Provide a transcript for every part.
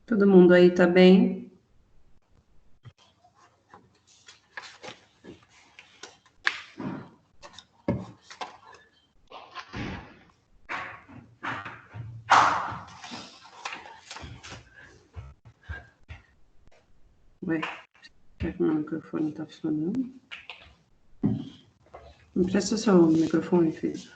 Todo mundo aí tá bem? Ué, será que meu microfone tá funcionando? Me presta seu microfone, filho.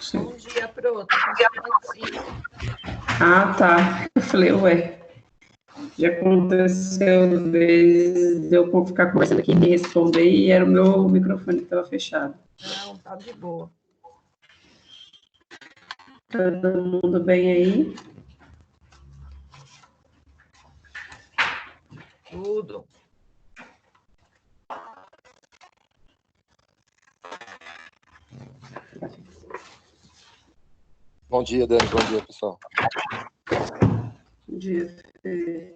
Sim. Bom dia, Pro. Tá funcionando sim. Ah, tá. Eu falei, ué, já aconteceu vezes de eu ficar conversando aqui e responder e era o meu microfone que estava fechado. Não, tá de boa. Todo mundo bem aí? Tudo. Bom dia, Dani. Bom dia, pessoal. Bom dia, Fê.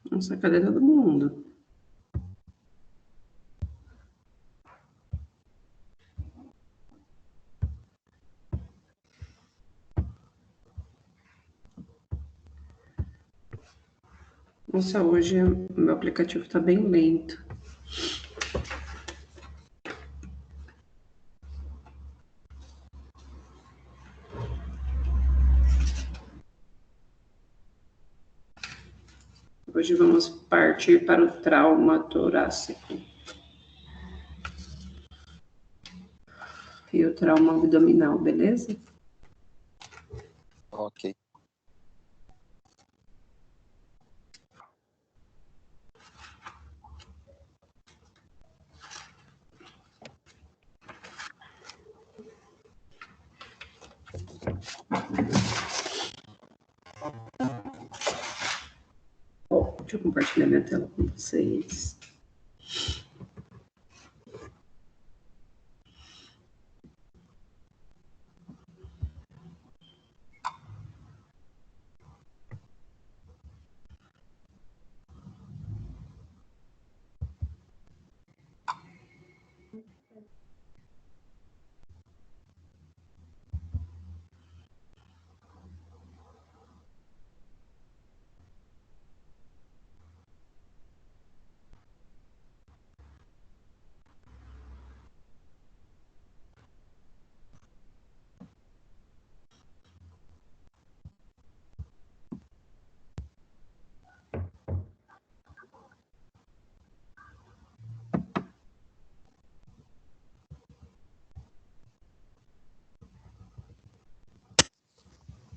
Nossa, cadê todo mundo? Nossa, hoje meu aplicativo tá bem lento. Hoje vamos partir para o trauma torácico e o trauma abdominal, beleza? Ok. Deixa eu compartilhar minha tela com vocês.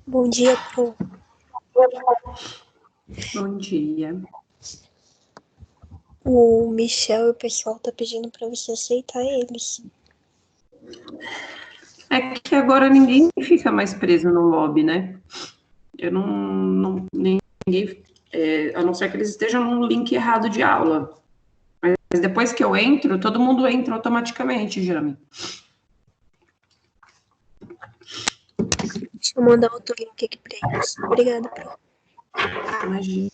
Bom dia, Pro. Bom dia. O Michel e o pessoal tá pedindo pra você aceitar eles. É que agora ninguém fica mais preso no lobby, né? Eu ninguém, a não ser que eles estejam no link errado de aula. Mas depois que eu entro, todo mundo entra automaticamente, Jami. Deixa eu mandar outro link aqui pra eles. Obrigada, Pro. Imagina.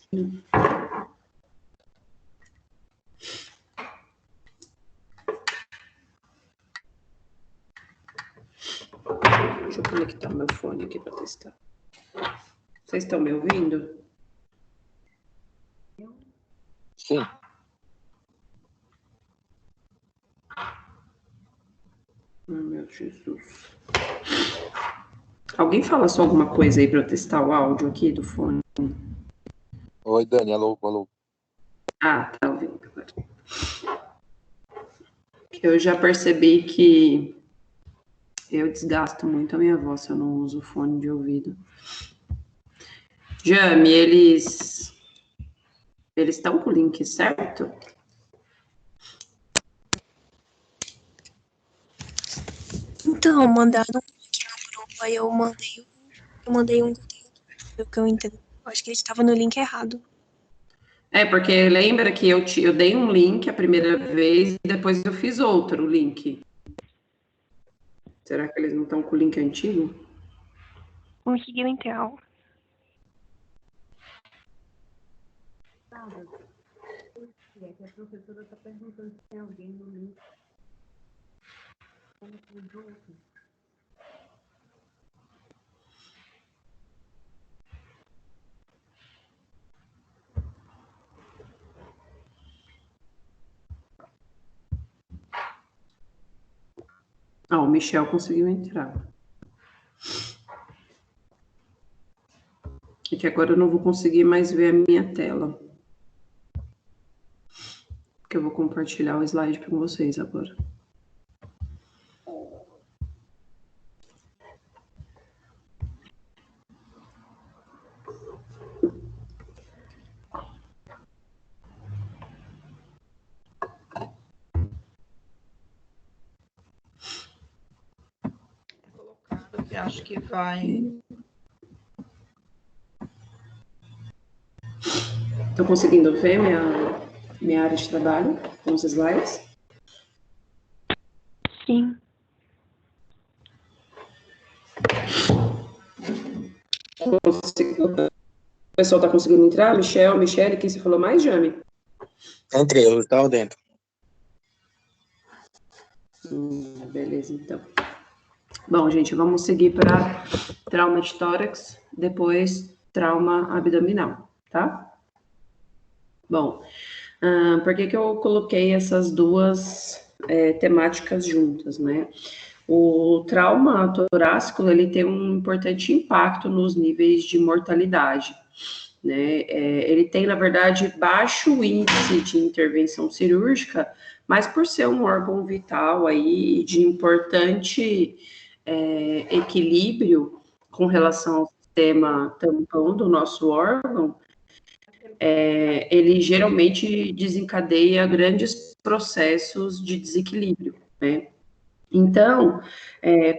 Deixa eu conectar meu fone aqui para testar. Vocês estão me ouvindo? Sim. Meu Jesus. Alguém fala só alguma coisa aí para eu testar o áudio aqui do fone? Oi, Dani. Alô, alô. Ah, tá ouvindo agora. Eu já percebi que eu desgasto muito a minha voz se eu não uso fone de ouvido. Jami, eles estão com o link certo? Então, mandaram aqui no grupo, aí eu mandei um conteúdo, pelo que eu entendo. Acho que ele estava no link errado. É, porque lembra que eu dei um link a primeira vez e depois eu fiz outro link. Será que eles não estão com o link antigo? Conseguiu entrar. É que a professora está perguntando se tem alguém no link. O Michel conseguiu entrar. É que agora eu não vou conseguir mais ver a minha tela. Porque eu vou compartilhar o slide com vocês agora. Colocado que acho que vai. Estão conseguindo ver minha área de trabalho com os slides? Sim. O pessoal está conseguindo entrar? Michele, quem você falou mais, Jami? Entrei, eu estava dentro. Beleza, então. Bom, gente, vamos seguir para trauma de tórax, depois trauma abdominal, tá? Bom, por que eu coloquei essas duas temáticas juntas, né? O trauma torácico, ele tem um importante impacto nos níveis de mortalidade, né? Ele tem, na verdade, baixo índice de intervenção cirúrgica, mas por ser um órgão vital aí de importante equilíbrio com relação ao sistema tampão do nosso órgão, ele geralmente desencadeia grandes processos de desequilíbrio, né? Então,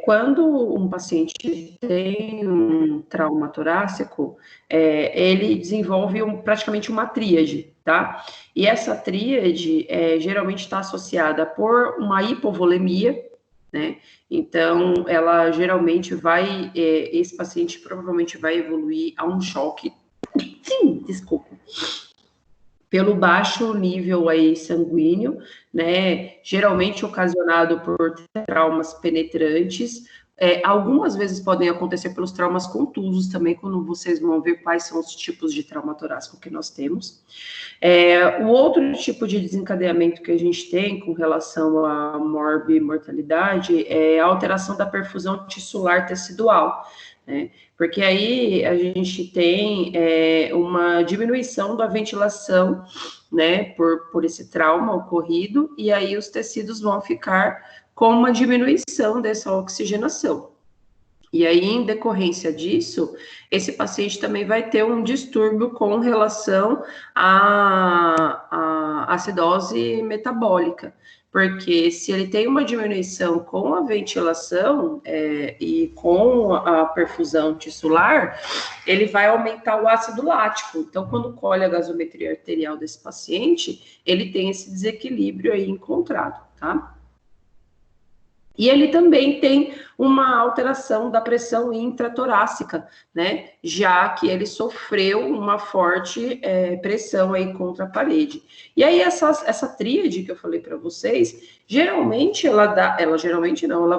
quando um paciente tem um trauma torácico, ele desenvolve praticamente uma tríade, tá? E essa tríade geralmente está associada por uma hipovolemia, né? Então, ela geralmente esse paciente provavelmente vai evoluir a um choque. Sim, desculpa. Pelo baixo nível aí sanguíneo, né, geralmente ocasionado por traumas penetrantes, algumas vezes podem acontecer pelos traumas contusos também, quando vocês vão ver quais são os tipos de trauma torácico que nós temos. O outro tipo de desencadeamento que a gente tem com relação à morbimortalidade é a alteração da perfusão tissular tecidual, né? Porque aí a gente tem uma diminuição da ventilação, né, por esse trauma ocorrido, e aí os tecidos vão ficar com uma diminuição dessa oxigenação. E aí, em decorrência disso, esse paciente também vai ter um distúrbio com relação à acidose metabólica, porque se ele tem uma diminuição com a ventilação e com a perfusão tissular, ele vai aumentar o ácido lático. Então, quando colhe a gasometria arterial desse paciente, ele tem esse desequilíbrio aí encontrado, tá? E ele também tem uma alteração da pressão intratorácica, né? Já que ele sofreu uma forte pressão aí contra a parede. E aí essa tríade que eu falei para vocês, geralmente ela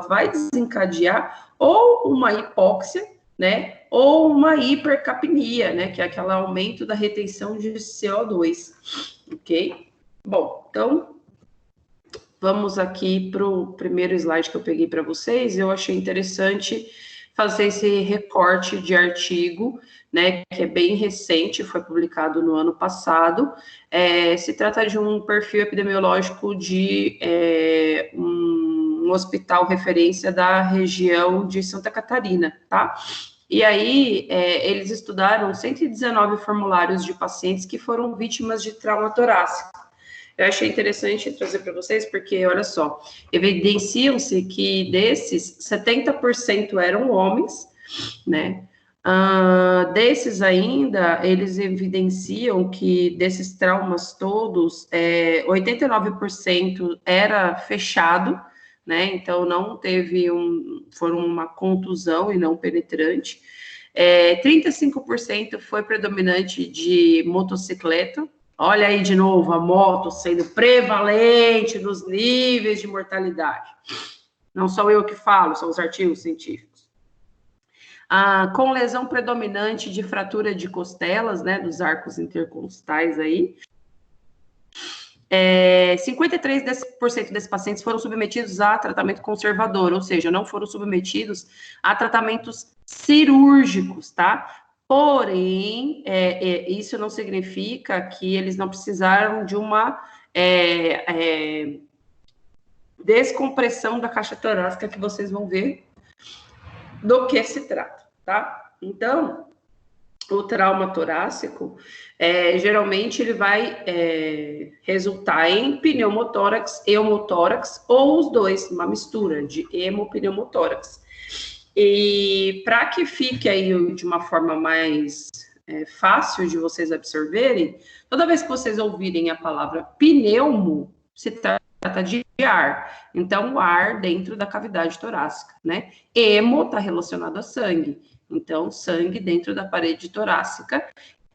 vai desencadear ou uma hipóxia, né? Ou uma hipercapnia, né? Que é aquele aumento da retenção de CO2, ok? Bom, então vamos aqui para o primeiro slide que eu peguei para vocês. Eu achei interessante fazer esse recorte de artigo, né, que é bem recente, foi publicado no ano passado. Se trata de um perfil epidemiológico de um hospital referência da região de Santa Catarina, tá? E aí, eles estudaram 119 formulários de pacientes que foram vítimas de trauma torácico. Eu achei interessante trazer para vocês, porque, olha só, evidenciam-se que desses, 70% eram homens, né? Desses ainda, eles evidenciam que desses traumas todos, 89% era fechado, né? Então, não teve foram uma contusão e não penetrante. 35% foi predominante de motocicleta. Olha aí de novo a moto sendo prevalente nos níveis de mortalidade. Não sou eu que falo, são os artigos científicos. Com lesão predominante de fratura de costelas, né, dos arcos intercostais aí. 53% desses pacientes foram submetidos a tratamento conservador, ou seja, não foram submetidos a tratamentos cirúrgicos, tá? Porém, isso não significa que eles não precisaram de uma descompressão da caixa torácica, que vocês vão ver do que se trata, tá? Então, o trauma torácico, geralmente ele vai resultar em pneumotórax, hemotórax, ou os dois, uma mistura de hemopneumotórax. E para que fique aí de uma forma mais fácil de vocês absorverem, toda vez que vocês ouvirem a palavra pneumo, se trata de ar. Então, o ar dentro da cavidade torácica, né? Hemo está relacionado a sangue. Então, sangue dentro da parede torácica.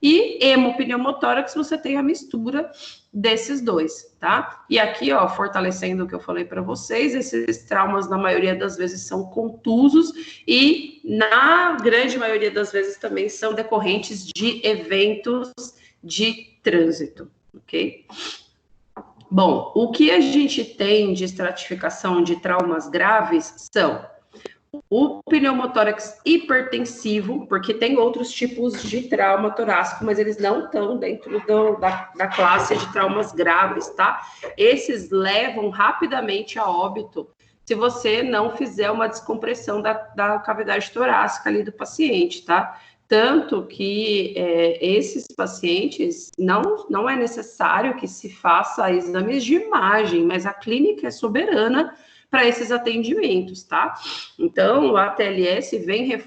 E hemopneumotórax, você tem a mistura desses dois, tá? E aqui, ó, fortalecendo o que eu falei para vocês, esses traumas, na maioria das vezes, são contusos e, na grande maioria das vezes, também são decorrentes de eventos de trânsito, ok? Bom, o que a gente tem de estratificação de traumas graves são o pneumotórax hipertensivo, porque tem outros tipos de trauma torácico, mas eles não estão dentro da classe de traumas graves, tá? Esses levam rapidamente a óbito se você não fizer uma descompressão da cavidade torácica ali do paciente, tá? Tanto que esses pacientes não é necessário que se faça exames de imagem, mas a clínica é soberana para esses atendimentos, tá? Então, a ATLS vem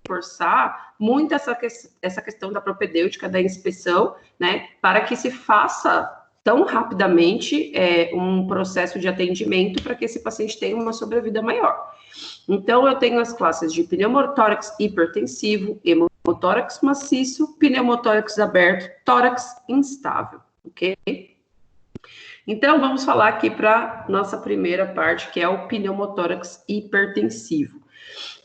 reforçar muito essa questão da propedêutica, da inspeção, né? Para que se faça tão rapidamente um processo de atendimento para que esse paciente tenha uma sobrevida maior. Então, eu tenho as classes de pneumotórax hipertensivo, hemotórax maciço, pneumotórax aberto, tórax instável, ok? Então, vamos falar aqui para nossa primeira parte, que é o pneumotórax hipertensivo.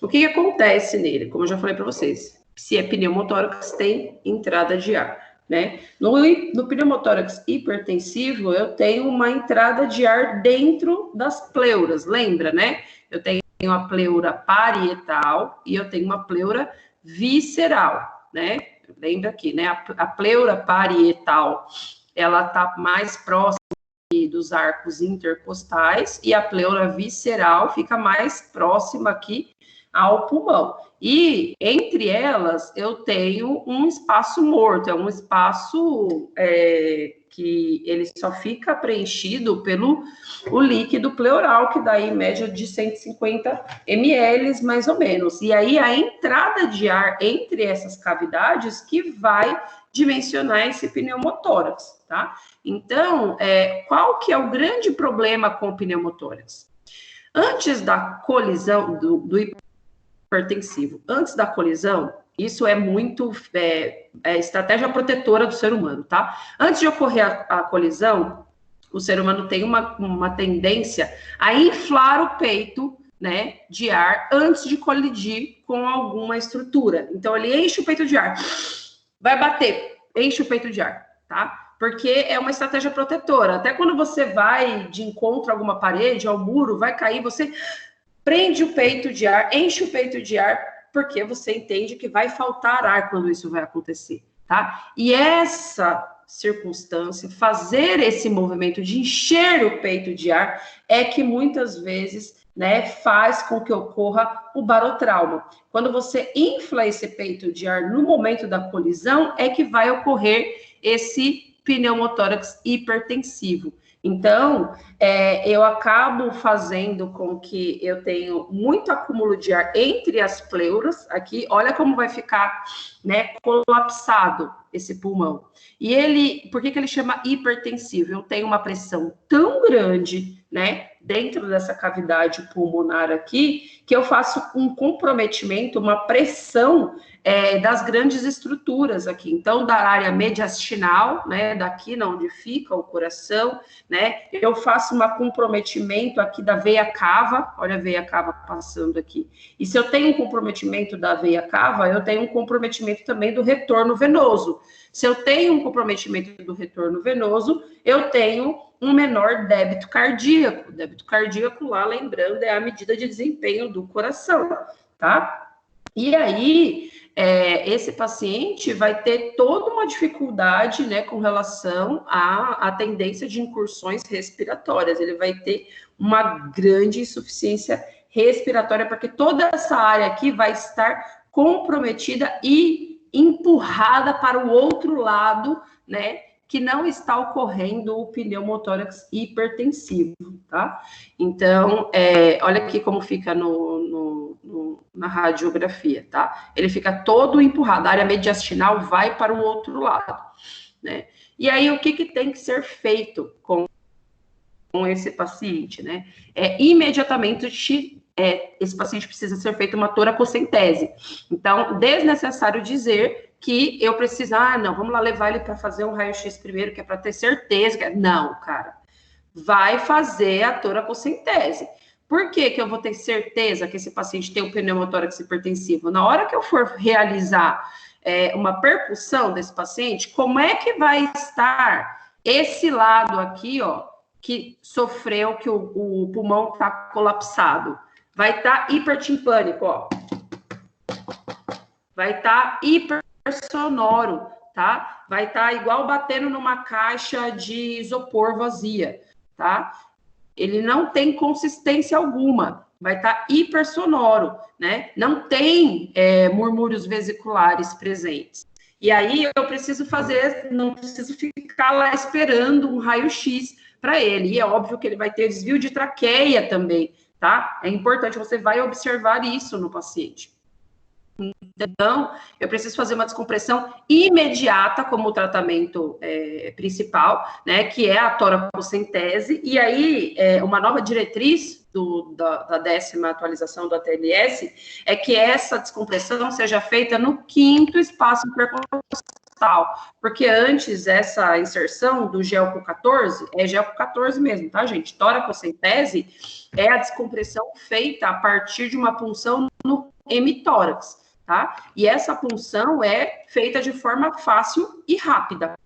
O que acontece nele? Como eu já falei para vocês, se é pneumotórax, tem entrada de ar, né? No pneumotórax hipertensivo, eu tenho uma entrada de ar dentro das pleuras, lembra, né? Eu tenho a pleura parietal e eu tenho uma pleura visceral, né? Lembra aqui, né? A pleura parietal, ela tá mais próxima dos arcos intercostais e a pleura visceral fica mais próxima aqui ao pulmão. E entre elas eu tenho um espaço morto, é um espaço que ele só fica preenchido pelo o líquido pleural, que dá em média de 150 ml, mais ou menos. E aí a entrada de ar entre essas cavidades que vai dimensionar esse pneumotórax, tá? Então, qual que é o grande problema com o pneumotórax? Antes da colisão do hipertensivo, antes da colisão, isso é muito estratégia protetora do ser humano, tá? Antes de ocorrer a colisão, o ser humano tem uma tendência a inflar o peito, né, de ar antes de colidir com alguma estrutura. Então, ele enche o peito de ar, vai bater, enche o peito de ar, tá? Porque é uma estratégia protetora. Até quando você vai de encontro a alguma parede, ao muro, vai cair, você prende o peito de ar, enche o peito de ar, porque você entende que vai faltar ar quando isso vai acontecer, tá? E essa circunstância, fazer esse movimento de encher o peito de ar, é que muitas vezes, né, faz com que ocorra o barotrauma. Quando você infla esse peito de ar no momento da colisão, é que vai ocorrer esse pneumotórax hipertensivo. Então, eu acabo fazendo com que eu tenha muito acúmulo de ar entre as pleuras, aqui, olha como vai ficar, né, colapsado esse pulmão. E por que ele chama hipertensivo? Eu tenho uma pressão tão grande, né, dentro dessa cavidade pulmonar aqui, que eu faço um comprometimento, uma pressão das grandes estruturas aqui. Então, da área mediastinal, né, daqui onde fica o coração, né, eu faço um comprometimento aqui da veia cava, olha a veia cava passando aqui. E se eu tenho um comprometimento da veia cava, eu tenho um comprometimento também do retorno venoso. Se eu tenho um comprometimento do retorno venoso, eu tenho um menor débito cardíaco. Débito cardíaco, lá, lembrando, é a medida de desempenho do coração, tá? E aí, esse paciente vai ter toda uma dificuldade, né, com relação à tendência de incursões respiratórias. Ele vai ter uma grande insuficiência respiratória, porque toda essa área aqui vai estar comprometida e empurrada para o outro lado, né, que não está ocorrendo o pneumotórax hipertensivo, tá? Então, olha aqui como fica na radiografia, tá? Ele fica todo empurrado, a área mediastinal vai para o outro lado, né? E aí, o que tem que ser feito com esse paciente, né? Imediatamente, esse paciente precisa ser feita uma toracocentese. Então, desnecessário dizer que eu preciso, não, vamos lá levar ele para fazer um raio-x primeiro, que é para ter certeza. Não, cara, vai fazer a toracocentese. Por que eu vou ter certeza que esse paciente tem um pneumotórax hipertensivo? Na hora que eu for realizar uma percussão desse paciente, como é que vai estar esse lado aqui, ó, que sofreu, que o pulmão está colapsado? Vai estar hipertimpânico, ó. Vai estar hipersonoro, tá? Vai estar igual batendo numa caixa de isopor vazia, tá? Ele não tem consistência alguma, vai estar hipersonoro, né? Não tem murmúrios vesiculares presentes. E aí eu preciso não preciso ficar lá esperando um raio-x para ele. E é óbvio que ele vai ter desvio de traqueia também, tá? É importante, você vai observar isso no paciente. Então, eu preciso fazer uma descompressão imediata como tratamento principal, né, que é a toracocentese. E aí, uma nova diretriz da 10ª atualização do ATLS é que essa descompressão seja feita no 5º espaço intercostal, porque antes essa inserção do GELCO 14, é GELCO 14 mesmo, tá, gente? Toracocentese é a descompressão feita a partir de uma punção no hemitórax. Tá? E essa punção é feita de forma fácil e rápida,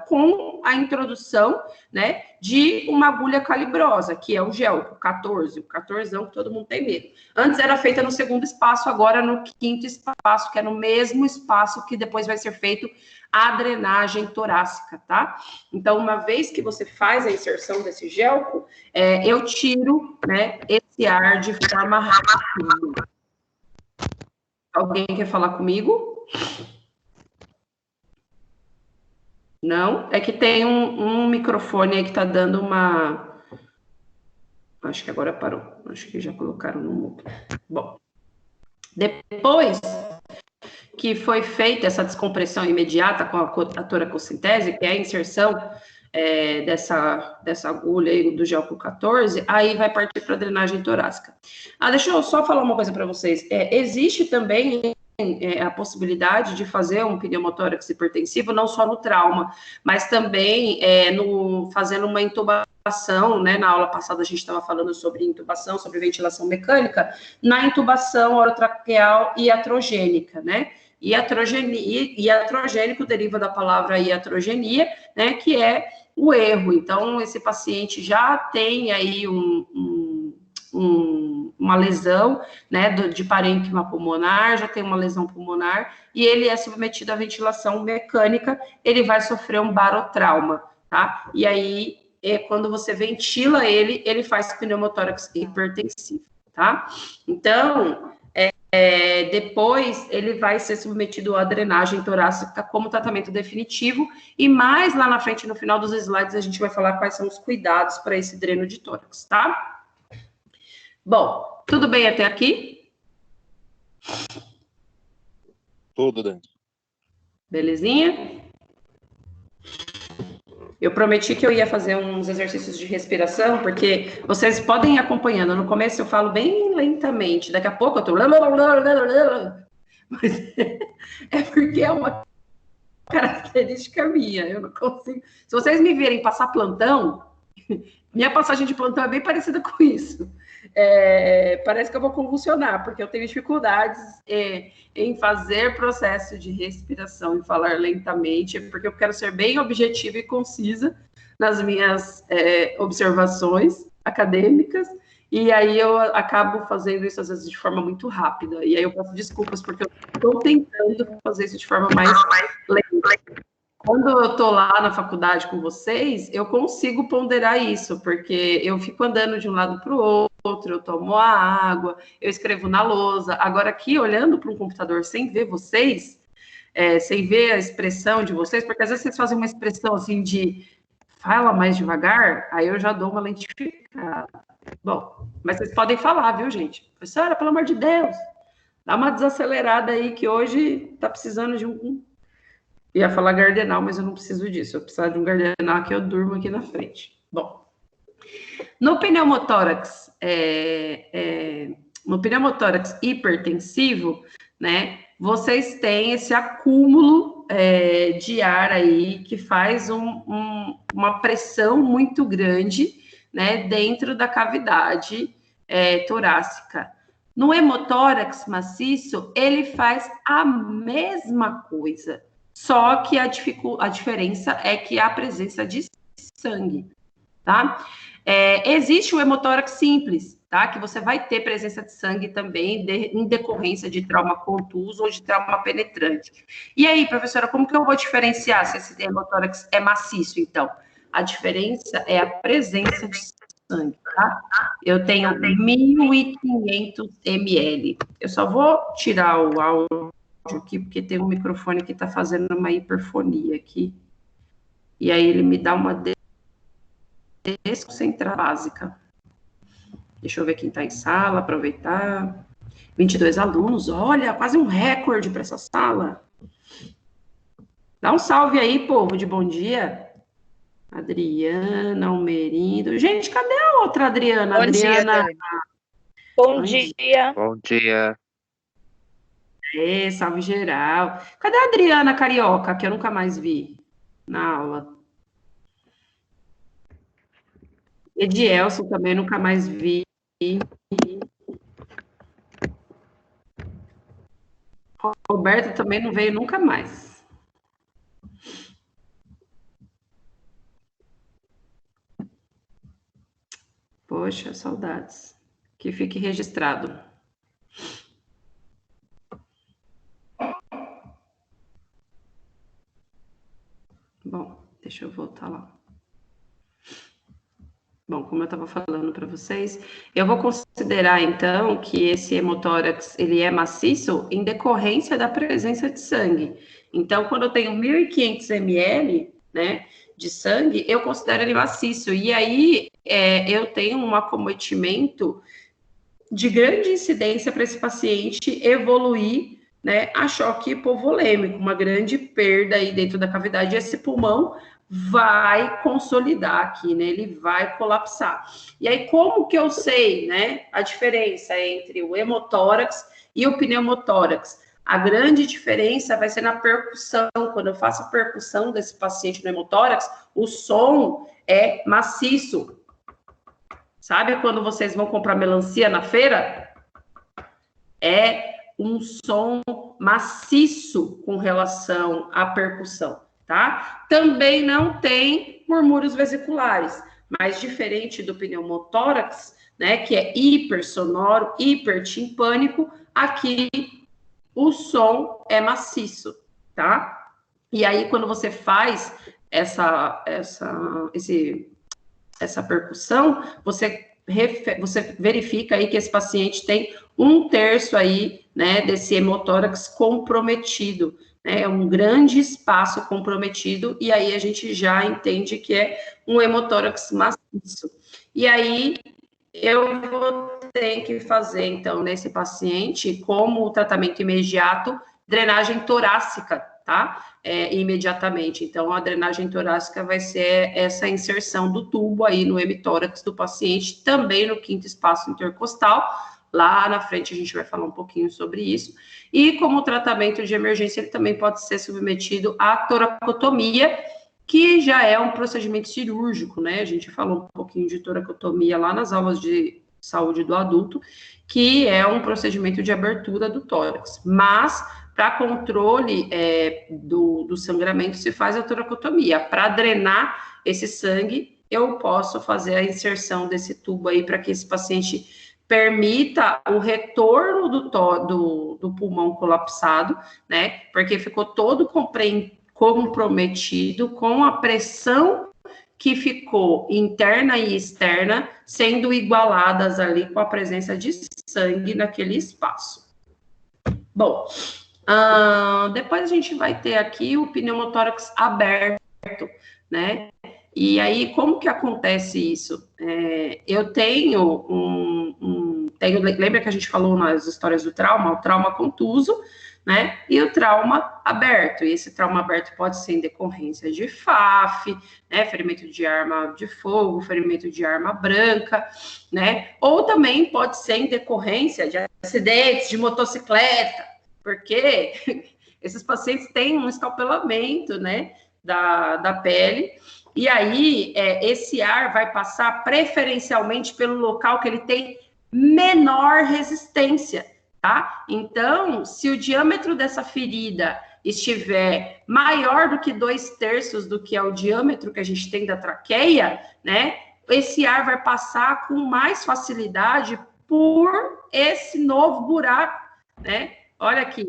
com a introdução, né, de uma agulha calibrosa, que é o GELCO 14, o 14ão que todo mundo tem medo. Antes era feita no 2º espaço, agora no 5º espaço, que é no mesmo espaço que depois vai ser feito a drenagem torácica, tá? Então, uma vez que você faz a inserção desse GELCO, eu tiro, né, esse ar de forma rápida. Alguém quer falar comigo? Não? É que tem um microfone aí que tá dando uma... Acho que agora parou. Acho que já colocaram no mudo. Bom. Depois que foi feita essa descompressão imediata com a toracocentese, que é a inserção dessa agulha aí do GELCO 14, aí vai partir para a drenagem torácica. Deixa eu só falar uma coisa para vocês. Existe também a possibilidade de fazer um pneumotórax hipertensivo, não só no trauma, mas também fazendo uma intubação, né? Na aula passada a gente estava falando sobre intubação, sobre ventilação mecânica, na intubação orotraqueal iatrogênica, né? Iatrogênico deriva da palavra iatrogenia, né, que é o erro. Então, esse paciente já tem aí uma lesão, né, de parênquima pulmonar, já tem uma lesão pulmonar, e ele é submetido à ventilação mecânica, ele vai sofrer um barotrauma, tá? E aí, quando você ventila ele faz pneumotórax hipertensivo, tá? Então, depois ele vai ser submetido à drenagem torácica como tratamento definitivo, e mais lá na frente, no final dos slides, a gente vai falar quais são os cuidados para esse dreno de tórax, tá? Bom, tudo bem até aqui? Tudo, Dani. Belezinha? Eu prometi que eu ia fazer uns exercícios de respiração, porque vocês podem ir acompanhando. No começo eu falo bem lentamente, daqui a pouco eu tô... Mas é porque é uma característica minha, eu não consigo... Se vocês me verem passar plantão, minha passagem de plantão é bem parecida com isso. Parece que eu vou convulsionar, porque eu tenho dificuldades em fazer processo de respiração e falar lentamente, porque eu quero ser bem objetiva e concisa nas minhas observações acadêmicas, e aí eu acabo fazendo isso, às vezes, de forma muito rápida, e aí eu peço desculpas, porque eu estou tentando fazer isso de forma mais lenta. Quando eu estou lá na faculdade com vocês, eu consigo ponderar isso, porque eu fico andando de um lado para o outro, eu tomo a água, eu escrevo na lousa. Agora, aqui, olhando para um computador sem ver vocês, sem ver a expressão de vocês, porque às vezes vocês fazem uma expressão assim de fala mais devagar, aí eu já dou uma lentificada. Bom, mas vocês podem falar, viu, gente? Professora, pelo amor de Deus, dá uma desacelerada aí, que hoje está precisando de um... Ia falar gardenal, mas eu não preciso disso. Eu preciso de um gardenal que eu durmo aqui na frente. Bom, no pneumotórax hipertensivo, né, vocês têm esse acúmulo de ar aí que faz uma pressão muito grande, né, dentro da cavidade torácica. No hemotórax maciço, ele faz a mesma coisa, só que a diferença é que há a presença de sangue, tá? Existe o hemotórax simples, tá? Que você vai ter presença de sangue também em decorrência de trauma contuso ou de trauma penetrante. E aí, professora, como que eu vou diferenciar se esse hemotórax é maciço, então? A diferença é a presença de sangue, tá? Eu tenho 1.500 ml. Eu só vou tirar o áudio aqui, porque tem um microfone que está fazendo uma hiperfonia aqui. E aí ele me dá uma desconcentração básica. Deixa eu ver quem está em sala, aproveitar. 22 alunos, olha, quase um recorde para essa sala. Dá um salve aí, povo, de bom dia. Adriana, Almerindo. Gente, cadê a outra Adriana? Bom Adriana. dia, bom dia. Bom dia. Salve geral. Cadê a Adriana Carioca, que eu nunca mais vi na aula? Edielson também nunca mais vi. Roberta também não veio nunca mais. Poxa, saudades. Que fique registrado. Bom, deixa eu voltar lá. Bom, como eu estava falando para vocês, eu vou considerar, então, que esse hemotórax, ele é maciço em decorrência da presença de sangue. Então, quando eu tenho 1.500 ml, né, de sangue, eu considero ele maciço. E aí, eu tenho um acometimento de grande incidência para esse paciente evoluir, né, a choque hipovolêmico, uma grande perda aí dentro da cavidade, e esse pulmão vai consolidar aqui, né, ele vai colapsar. E aí, como que eu sei, né, a diferença entre o hemotórax e o pneumotórax? A grande diferença vai ser na percussão. Quando eu faço a percussão desse paciente no hemotórax, o som é maciço. Sabe quando vocês vão comprar melancia na feira? É um som maciço com relação à percussão, tá? Também não tem murmúrios vesiculares, mas diferente do pneumotórax, né, que é hipersonoro, hipertimpânico, aqui o som é maciço, tá? E aí, quando você faz essa percussão, você verifica aí que esse paciente tem 1/3 aí, né, desse hemotórax comprometido, né, um grande espaço comprometido, e aí a gente já entende que é um hemotórax maciço. E aí, eu vou ter que fazer, então, nesse paciente, como tratamento imediato, drenagem torácica, tá? Imediatamente. Então, a drenagem torácica vai ser essa inserção do tubo aí no hemitórax do paciente, também no quinto espaço intercostal. Lá na frente a gente vai falar um pouquinho sobre isso. E como tratamento de emergência, ele também pode ser submetido à toracotomia, que já é um procedimento cirúrgico, né? A gente falou um pouquinho de toracotomia lá nas aulas de saúde do adulto, que é um procedimento de abertura do tórax. Mas, para controle do sangramento, se faz a toracotomia. Para drenar esse sangue, eu posso fazer a inserção desse tubo aí para que esse paciente permita o retorno do pulmão colapsado, né? Porque ficou todo comprometido com a pressão que ficou interna e externa sendo igualadas ali com a presença de sangue naquele espaço. Bom, depois a gente vai ter aqui o pneumotórax aberto, né? E aí, como que acontece isso? Eu tenho lembra que a gente falou nas histórias do trauma, o trauma contuso, né? E o trauma aberto. E esse trauma aberto pode ser em decorrência de FAF, né? Ferimento de arma de fogo, ferimento de arma branca, né? Ou também pode ser em decorrência de acidentes de motocicleta, porque esses pacientes têm um escalpelamento, né? Da pele. E aí, esse ar vai passar preferencialmente pelo local que ele tem menor resistência, tá? Então, se o diâmetro dessa ferida estiver maior do que 2/3 do que é o diâmetro que a gente tem da traqueia, né? Esse ar vai passar com mais facilidade por esse novo buraco, né? Olha aqui,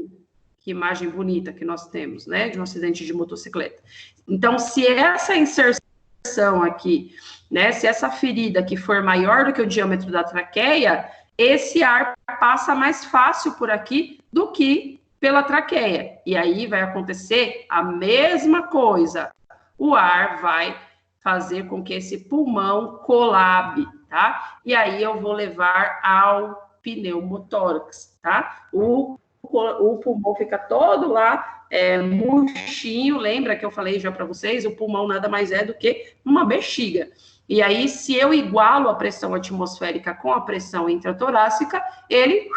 que imagem bonita que nós temos, né? De um acidente de motocicleta. Então, se essa inserção aqui, né? Se essa ferida que for maior do que o diâmetro da traqueia, esse ar passa mais fácil por aqui do que pela traqueia. E aí vai acontecer a mesma coisa. O ar vai fazer com que esse pulmão colabe, tá? E aí eu vou levar ao pneumotórax, tá? O pulmão fica todo lá, murchinho. Lembra que eu falei já para vocês? O pulmão nada mais é do que uma bexiga. E aí, se eu igualo a pressão atmosférica com a pressão intratorácica, ele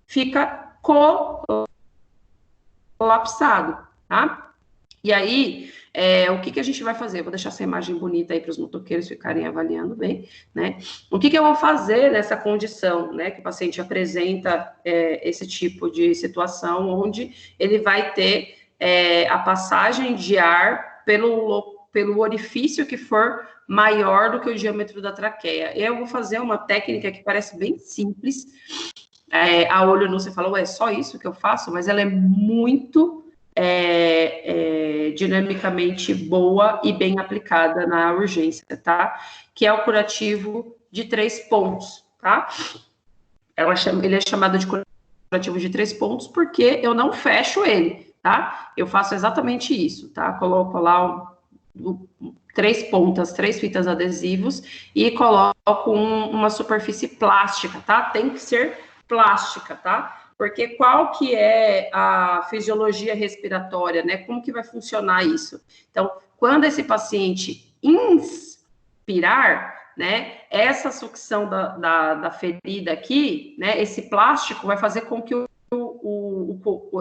fica colapsado, tá? E aí, o que a gente vai fazer? Eu vou deixar essa imagem bonita aí para os motoqueiros ficarem avaliando bem, né? O que eu vou fazer nessa condição, né? Que o paciente apresenta esse tipo de situação, onde ele vai ter a passagem de ar pelo orifício que for maior do que o diâmetro da traqueia. Eu vou fazer uma técnica que parece bem simples, a olho nu você fala, é só isso que eu faço? Mas ela é muito dinamicamente boa e bem aplicada na urgência, tá? Que é o curativo de 3 pontos, tá? Ele é chamado de curativo de 3 pontos porque eu não fecho ele, tá? Eu faço exatamente isso, tá? Coloco lá 3 pontas, 3 fitas adesivos e coloco uma superfície plástica, tá? Tem que ser plástica, tá? Porque qual que é a fisiologia respiratória, né? Como que vai funcionar isso? Então, quando esse paciente inspirar, né? Essa sucção da ferida aqui, né? Esse plástico vai fazer com que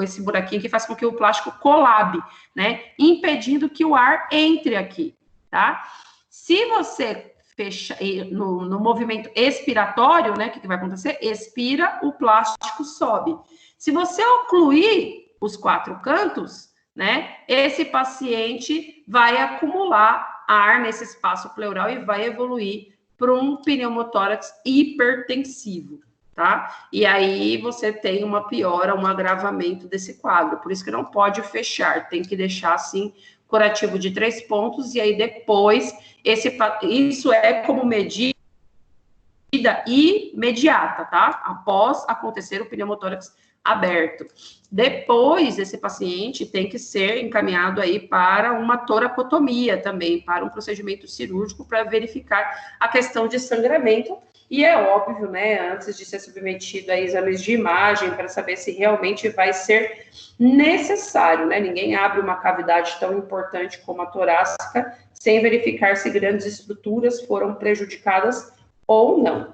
esse buraquinho que faz com que o plástico colabe, né? Impedindo que o ar entre aqui, tá? Se você fecha no movimento expiratório, né? O que vai acontecer? Expira, o plástico sobe. Se você ocluir os 4 cantos, né? Esse paciente vai acumular ar nesse espaço pleural e vai evoluir para um pneumotórax hipertensivo, tá? E aí você tem uma piora, um agravamento desse quadro. Por isso que não pode fechar, tem que deixar assim, curativo de 3 pontos, e aí depois, isso é como medida imediata, tá? Após acontecer o pneumotórax aberto. Depois, esse paciente tem que ser encaminhado aí para uma toracotomia também, para um procedimento cirúrgico para verificar a questão de sangramento E é óbvio, né, antes de ser submetido a exames de imagem para saber se realmente vai ser necessário, né? Ninguém abre uma cavidade tão importante como a torácica sem verificar se grandes estruturas foram prejudicadas ou não.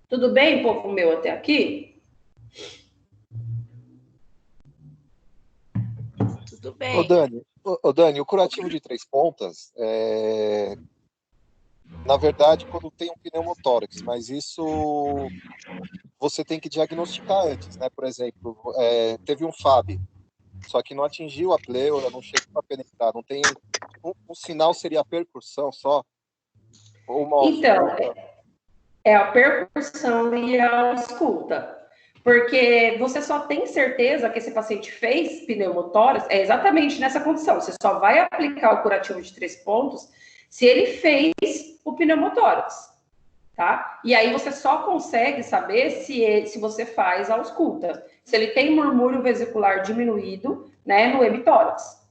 Tudo bem, povo meu, até aqui? Tudo bem. Dani, o curativo de 3 pontas na verdade, quando tem um pneumotórax, mas isso você tem que diagnosticar antes, né? Por exemplo, teve um FAB, só que não atingiu a pleura, não chegou a penetrar, não tem... Um sinal seria a percussão só? Ou uma Então, é a percussão e a ausculta. Porque você só tem certeza que esse paciente fez pneumotórax exatamente nessa condição. Você só vai aplicar o curativo de 3 pontos se ele fez o pneumotórax, tá? E aí você só consegue saber se você faz a ausculta. Se ele tem murmúrio vesicular diminuído, né, no hemitórax.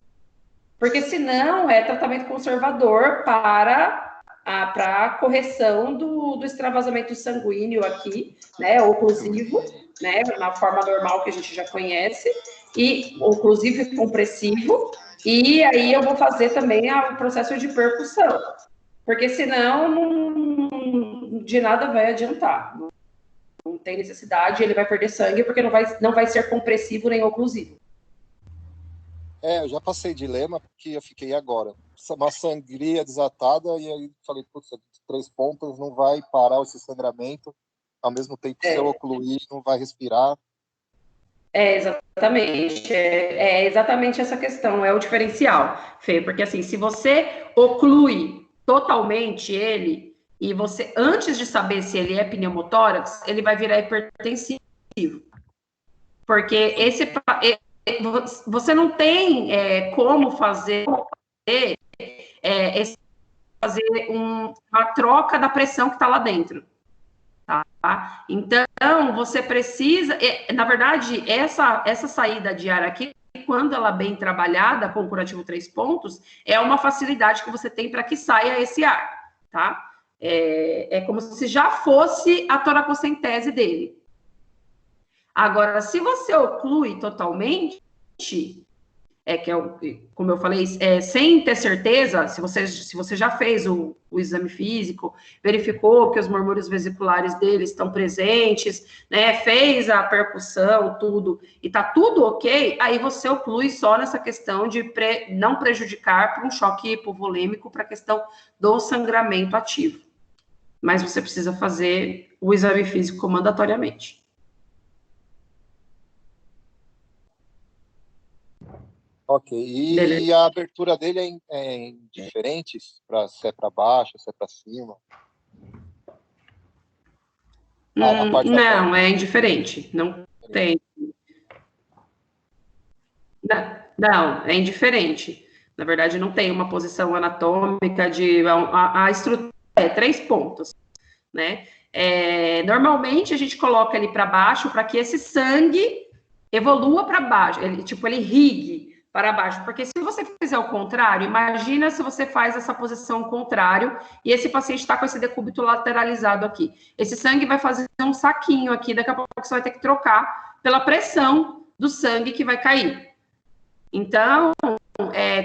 Porque senão é tratamento conservador para a correção do extravasamento sanguíneo aqui, né, oclusivo, né, na forma normal que a gente já conhece, e oclusivo e compressivo, e aí eu vou fazer também o processo de percussão, porque senão de nada vai adiantar, não tem necessidade, ele vai perder sangue, porque não vai ser compressivo nem oclusivo. eu já passei dilema, porque eu fiquei agora. Uma sangria desatada, e aí falei, putz, 3 pontas não vai parar esse sangramento, ao mesmo tempo se eu ocluir, não vai respirar. Exatamente. É exatamente essa questão, é o diferencial, Fê, porque assim, se você oclui totalmente ele, e você, antes de saber se ele é pneumotórax, ele vai virar hipertensivo. Porque você não tem como fazer uma troca da pressão que está lá dentro. Tá? Então, você precisa... na verdade, essa saída de ar aqui, quando ela é bem trabalhada com o curativo 3 pontos, é uma facilidade que você tem para que saia esse ar. Tá? É como se já fosse a toracocentese dele. Agora, se você oclui totalmente, como eu falei, sem ter certeza, se você já fez o exame físico, verificou que os murmúrios vesiculares dele estão presentes, né, fez a percussão, tudo, e tá tudo ok, aí você oclui só nessa questão de não prejudicar para um choque hipovolêmico, para a questão do sangramento ativo. Mas você precisa fazer o exame físico mandatoriamente. Ok, e a abertura dele é diferente? Se é para baixo, se é para cima? Não, é indiferente. Não tem. Não, é indiferente. Na verdade, não tem uma posição anatômica a estrutura 3 pontos, né? Normalmente, a gente coloca ele para baixo para que esse sangue evolua para baixo. Ele irrigue para baixo, porque se você fizer o contrário, imagina se você faz essa posição contrário e esse paciente está com esse decúbito lateralizado aqui. Esse sangue vai fazer um saquinho aqui, daqui a pouco você vai ter que trocar pela pressão do sangue que vai cair. Então,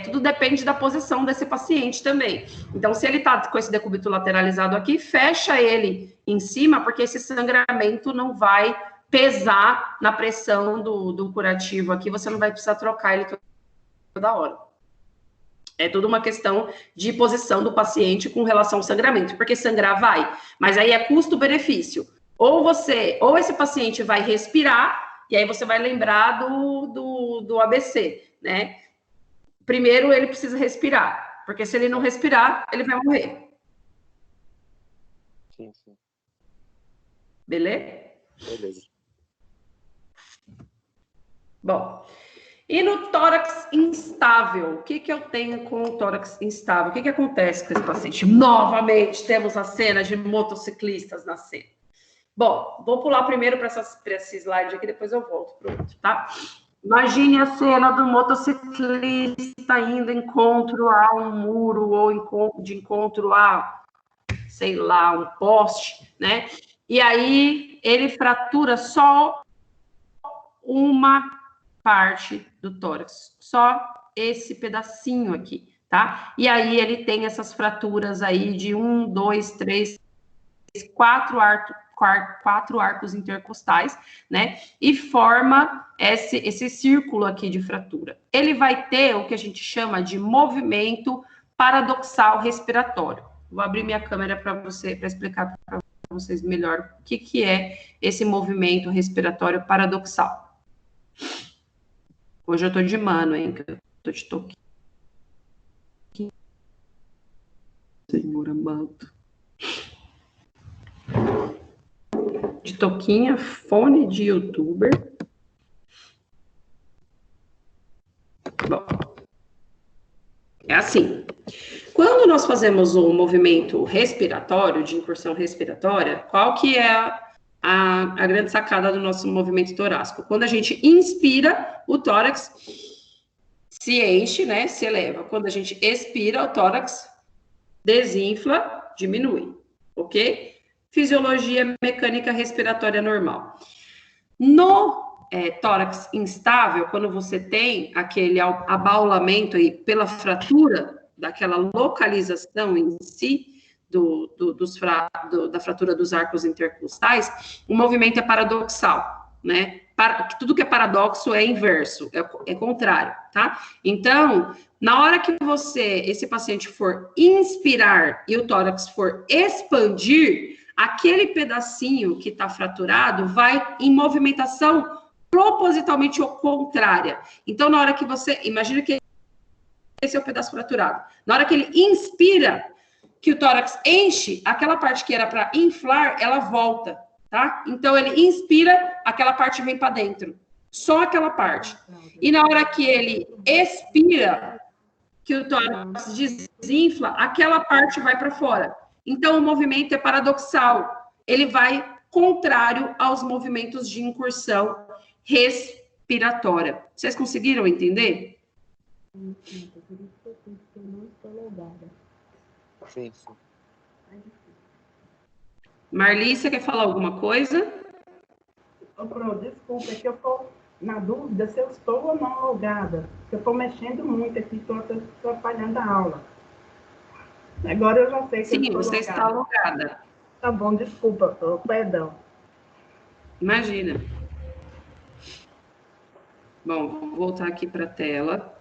tudo depende da posição desse paciente também. Então, se ele está com esse decúbito lateralizado aqui, fecha ele em cima, porque esse sangramento não vai pesar na pressão do curativo aqui, você não vai precisar trocar ele toda hora. É tudo uma questão de posição do paciente com relação ao sangramento, porque sangrar vai, mas aí é custo-benefício. Ou esse paciente vai respirar, e aí você vai lembrar do ABC, né? Primeiro ele precisa respirar, porque se ele não respirar, ele vai morrer. Sim. Beleza. Bom, e no tórax instável, o que eu tenho com o tórax instável? O que acontece com esse paciente? Novamente, temos a cena de motociclistas na cena. Bom, vou pular primeiro para esse slide aqui, depois eu volto para o outro, tá? Imagine a cena do motociclista indo encontro a um muro ou de encontro a sei lá, um poste, né? E aí ele fratura só uma parte do tórax, só esse pedacinho aqui, tá? E aí ele tem essas fraturas aí de 1, 2, 3, 4 arcos intercostais, né? E forma esse círculo aqui de fratura. Ele vai ter o que a gente chama de movimento paradoxal respiratório. Vou abrir minha câmera para explicar para vocês melhor o que é esse movimento respiratório paradoxal. Hoje eu tô de mano, hein? Que eu tô de toquinho. Senhora Manto. De toquinha, fone de youtuber. Bom, é assim. Quando nós fazemos o movimento respiratório, de incursão respiratória, qual que é a grande sacada do nosso movimento torácico? Quando a gente inspira, o tórax se enche, né, se eleva. Quando a gente expira, o tórax desinfla, diminui, ok? Fisiologia mecânica respiratória normal. No tórax instável, quando você tem aquele abaulamento aí pela fratura, daquela localização em si, da fratura dos arcos intercostais, o movimento é paradoxal, né? Tudo que é paradoxo é inverso, é contrário, tá? Então, na hora que esse paciente for inspirar e o tórax for expandir, aquele pedacinho que está fraturado vai em movimentação propositalmente contrária. Então, na hora que imagina que esse é o pedaço fraturado. Na hora que ele inspira, que o tórax enche, aquela parte que era para inflar, ela volta, tá? Então, ele inspira, aquela parte vem para dentro. Só aquela parte. E na hora que ele expira, que o tórax desinfla, aquela parte vai para fora. Então, o movimento é paradoxal. Ele vai contrário aos movimentos de incursão respiratória. Vocês conseguiram entender? Sim. Marli, você quer falar alguma coisa? Ô, Pro, desculpa, é que eu estou na dúvida se eu estou ou não logada. Eu estou mexendo muito aqui, estou atrapalhando a aula. Agora eu já sei que Sim, você está logada. Tá bom, desculpa, Pro, perdão. Imagina. Bom, vou voltar aqui para a tela.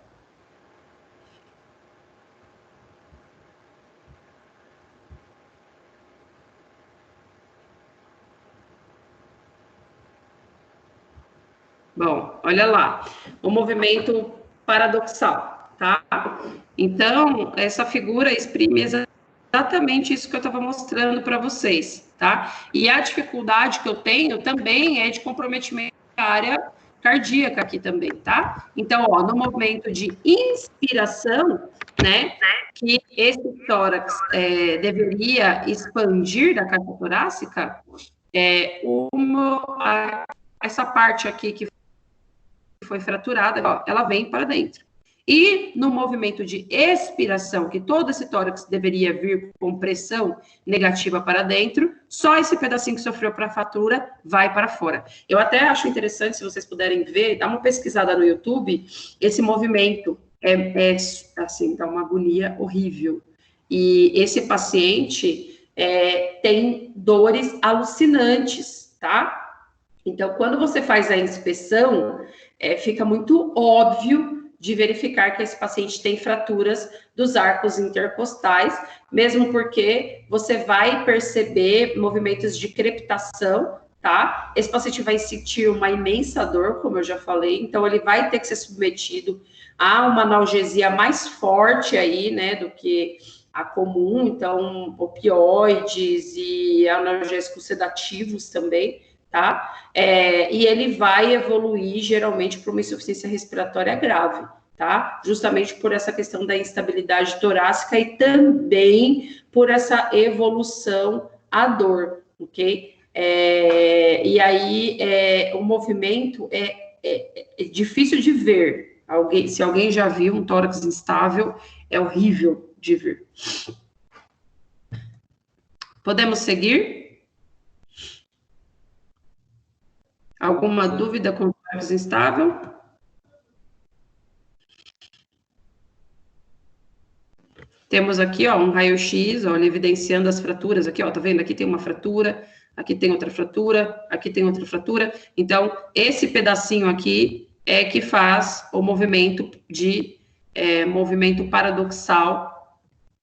Bom, olha lá, o movimento paradoxal, tá? Então, essa figura exprime exatamente isso que eu estava mostrando para vocês, tá? E a dificuldade que eu tenho também é de comprometimento da área cardíaca aqui também, tá? Então, ó, no momento de inspiração, né, que esse tórax deveria expandir da caixa torácica, essa parte aqui que foi fraturada, ó, ela vem para dentro. E no movimento de expiração, que todo esse tórax deveria vir com pressão negativa para dentro, só esse pedacinho que sofreu para a fratura vai para fora. Eu até acho interessante, se vocês puderem ver, dá uma pesquisada no YouTube, esse movimento assim, dá uma agonia horrível. E esse paciente tem dores alucinantes, tá? Então, quando você faz a inspeção, fica muito óbvio de verificar que esse paciente tem fraturas dos arcos intercostais, mesmo porque você vai perceber movimentos de crepitação, tá? Esse paciente vai sentir uma imensa dor, como eu já falei, então ele vai ter que ser submetido a uma analgesia mais forte aí, né, do que a comum, então opioides e analgésicos sedativos também, tá? E ele vai evoluir geralmente para uma insuficiência respiratória grave, tá? Justamente por essa questão da instabilidade torácica e também por essa evolução à dor, ok? E aí o movimento é difícil de ver. Se alguém já viu um tórax instável, é horrível de ver. Podemos seguir? Alguma dúvida com o tórax instável? Temos aqui, ó, um raio-x, ó, evidenciando as fraturas. Aqui, ó, tá vendo? Aqui tem uma fratura, aqui tem outra fratura, aqui tem outra fratura. Então, esse pedacinho aqui é que faz o movimento movimento paradoxal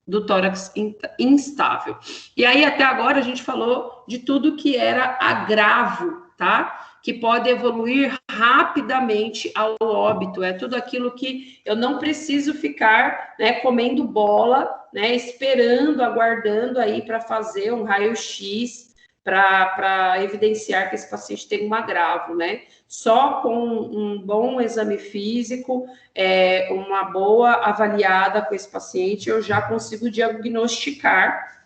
do tórax instável. E aí, até agora, a gente falou de tudo que era agravo, tá? Que pode evoluir rapidamente ao óbito. É tudo aquilo que eu não preciso ficar, né, comendo bola, né, esperando, aguardando aí para fazer um raio-x para evidenciar que esse paciente tem um agravo, né? Só com um bom exame físico, uma boa avaliada com esse paciente, eu já consigo diagnosticar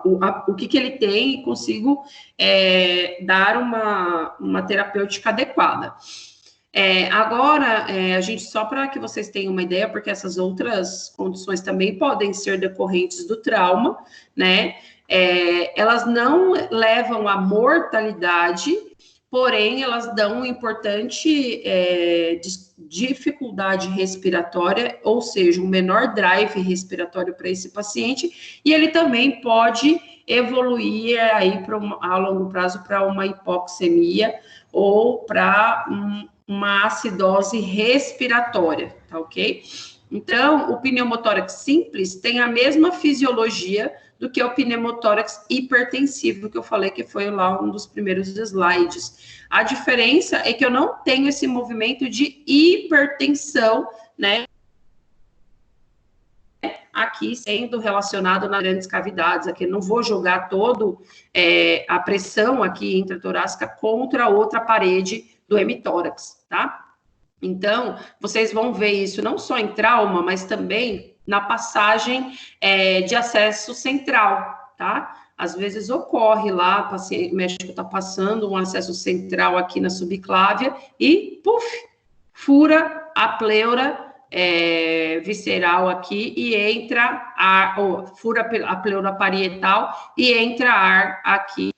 o que ele tem e consigo dar uma terapêutica adequada. Agora, a gente, só para que vocês tenham uma ideia, porque essas outras condições também podem ser decorrentes do trauma, né? Elas não levam à mortalidade, porém, elas dão uma importante dificuldade respiratória, ou seja, um menor drive respiratório para esse paciente, e ele também pode evoluir aí a longo prazo para uma hipoxemia ou para uma acidose respiratória, tá ok? Então, o pneumotórax simples tem a mesma fisiologia do que o pneumotórax hipertensivo, que eu falei que foi lá um dos primeiros slides. A diferença é que eu não tenho esse movimento de hipertensão, né, aqui sendo relacionado nas grandes cavidades. Aqui eu não vou jogar todo a pressão aqui intratorácica contra a outra parede do hemitórax, tá? Então, vocês vão ver isso não só em trauma, mas também na passagem de acesso central, tá? Às vezes ocorre lá, o médico está passando um acesso central aqui na subclávia e, puf, fura a pleura visceral aqui e entra ar, fura a pleura parietal e entra ar aqui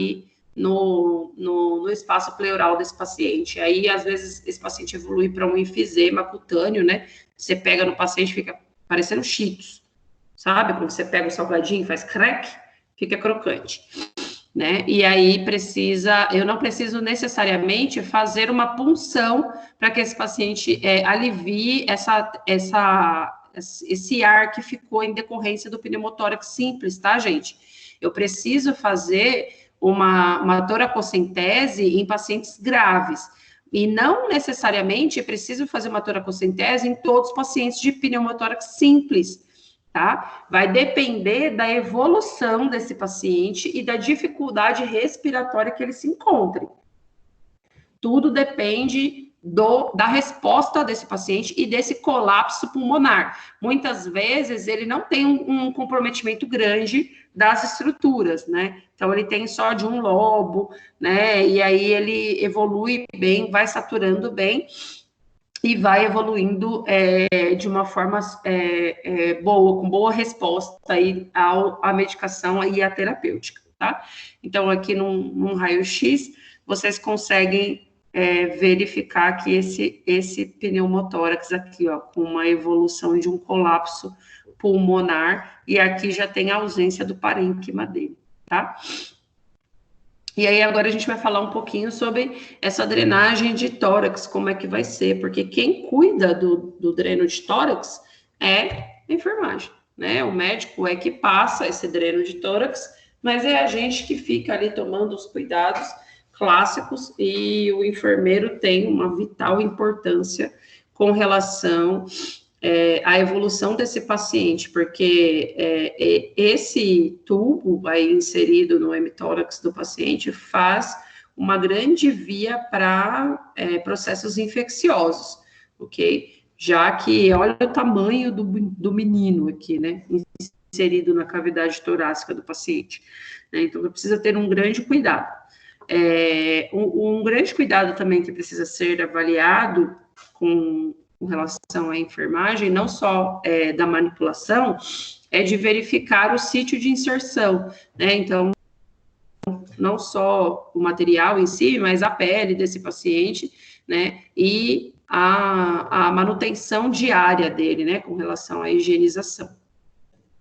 no espaço pleural desse paciente. Aí, às vezes, esse paciente evolui para um enfisema cutâneo, né? Você pega no paciente, fica parecendo Cheetos, sabe? Quando você pega o salgadinho, faz crack, fica crocante, né? E aí eu não preciso necessariamente fazer uma punção para que esse paciente alivie esse ar que ficou em decorrência do pneumotórax simples, tá, gente? Eu preciso fazer uma toracocentese em pacientes graves. E não necessariamente preciso fazer uma toracocentese em todos os pacientes de pneumotórax simples, tá? Vai depender da evolução desse paciente e da dificuldade respiratória que ele se encontre. Tudo depende da resposta desse paciente e desse colapso pulmonar. Muitas vezes ele não tem um comprometimento grande das estruturas, né? Então ele tem só de um lobo, né? E aí ele evolui bem, vai saturando bem e vai evoluindo de uma forma boa, com boa resposta aí à medicação e à terapêutica, tá? Então aqui num raio-x vocês conseguem verificar que esse pneumotórax aqui, ó, com uma evolução de um colapso pulmonar, e aqui já tem a ausência do parênquima dele, tá? E aí agora a gente vai falar um pouquinho sobre essa drenagem de tórax, como é que vai ser, porque quem cuida do dreno de tórax é a enfermagem, né? O médico é que passa esse dreno de tórax, mas é a gente que fica ali tomando os cuidados clássicos, e o enfermeiro tem uma vital importância com relação à evolução desse paciente, porque esse tubo aí inserido no hemitórax do paciente faz uma grande via para processos infecciosos, ok? Já que olha o tamanho do menino aqui, né? Inserido na cavidade torácica do paciente, né? Então precisa ter um grande cuidado. Um grande cuidado também que precisa ser avaliado com relação à enfermagem, não só da manipulação, é de verificar o sítio de inserção, né? Então, não só o material em si, mas a pele desse paciente, né? E a manutenção diária dele, né? Com relação à higienização.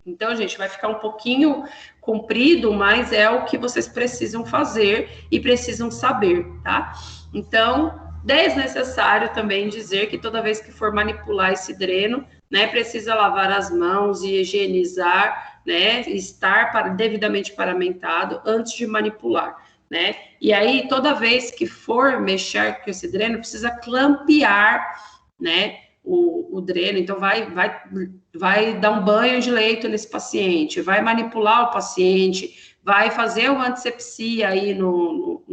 Então, gente, vai ficar um pouquinho comprido, mas é o que vocês precisam fazer e precisam saber, tá? Então, desnecessário também dizer que toda vez que for manipular esse dreno, né, precisa lavar as mãos e higienizar, né, estar devidamente paramentado antes de manipular, né? E aí, toda vez que for mexer com esse dreno, precisa clampear, né, o dreno. Então, vai dar um banho de leito nesse paciente, vai manipular o paciente, vai fazer uma antisepsia aí no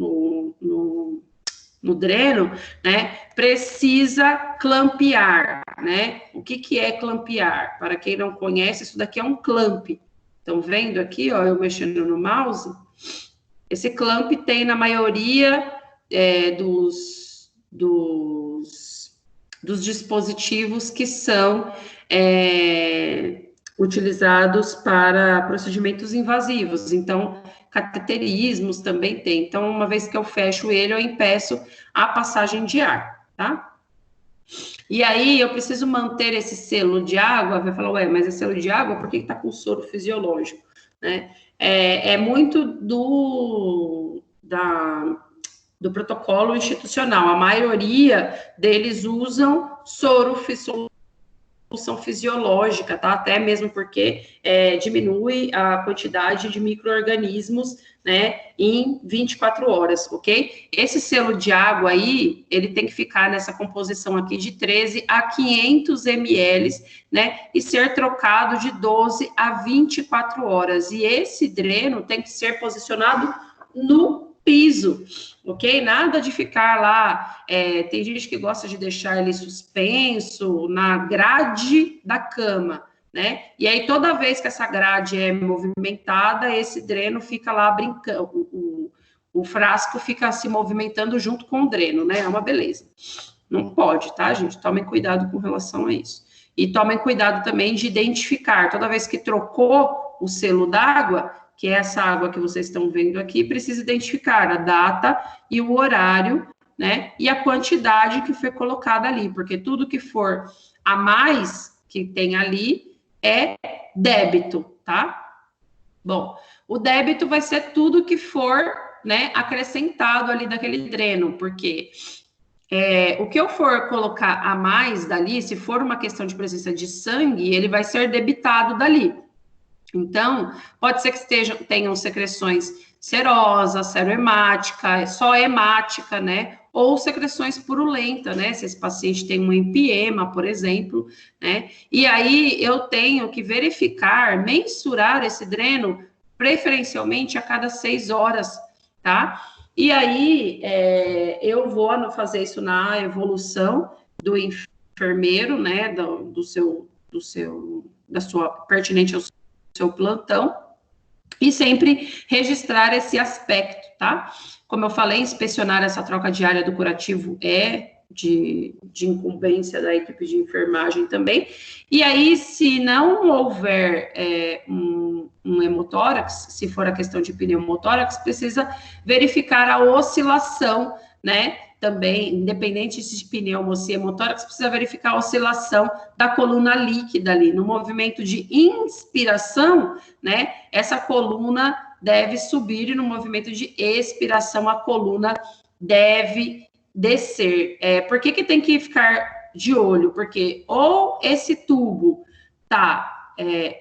dreno, né? Precisa clampear, né? O que é clampear? Para quem não conhece, isso daqui é um clamp. Estão vendo aqui, ó, eu mexendo no mouse? Esse clamp tem na maioria dos dispositivos que são utilizados para procedimentos invasivos. Então, cateterismos também tem. Então, uma vez que eu fecho ele, eu impeço a passagem de ar, tá? E aí, eu preciso manter esse selo de água. Vai falar, ué, mas é selo de água? Por que tá com soro fisiológico? Né? É muito do protocolo institucional. A maioria deles usam solução fisiológica, tá? Até mesmo porque diminui a quantidade de micro-organismos, né, em 24 horas, ok? Esse selo de água aí, ele tem que ficar nessa composição aqui de 13 a 500 ml, né, e ser trocado de 12 a 24 horas. E esse dreno tem que ser posicionado no piso, ok? Nada de ficar lá, tem gente que gosta de deixar ele suspenso na grade da cama, né? E aí, toda vez que essa grade é movimentada, esse dreno fica lá brincando, o frasco fica se movimentando junto com o dreno, né? É uma beleza. Não pode, tá, gente? Tomem cuidado com relação a isso. E tomem cuidado também de identificar, toda vez que trocou o selo d'água, que é essa água que vocês estão vendo aqui, precisa identificar a data e o horário, né, e a quantidade que foi colocada ali, porque tudo que for a mais que tem ali é débito, tá? Bom, o débito vai ser tudo que for, né, acrescentado ali daquele dreno, porque o que eu for colocar a mais dali, se for uma questão de presença de sangue, ele vai ser debitado dali. Então, pode ser que tenham secreções serosa, serohemática, só hemática, né? Ou secreções purulentas, né? Se esse paciente tem um empiema, por exemplo, né? E aí eu tenho que verificar, mensurar esse dreno, preferencialmente a cada 6 horas, tá? E aí eu vou fazer isso na evolução do enfermeiro, né? Da sua pertinente ao seu plantão, e sempre registrar esse aspecto, tá? Como eu falei, inspecionar essa troca diária do curativo de incumbência da equipe de enfermagem também. E aí, se não houver um hemotórax, se for a questão de pneumotórax, precisa verificar a oscilação, né? Também, independente de pneumo ou se hemotórax, precisa verificar a oscilação da coluna líquida ali. No movimento de inspiração, né, essa coluna deve subir, e no movimento de expiração, a coluna deve descer. Por que tem que ficar de olho? Porque ou esse tubo tá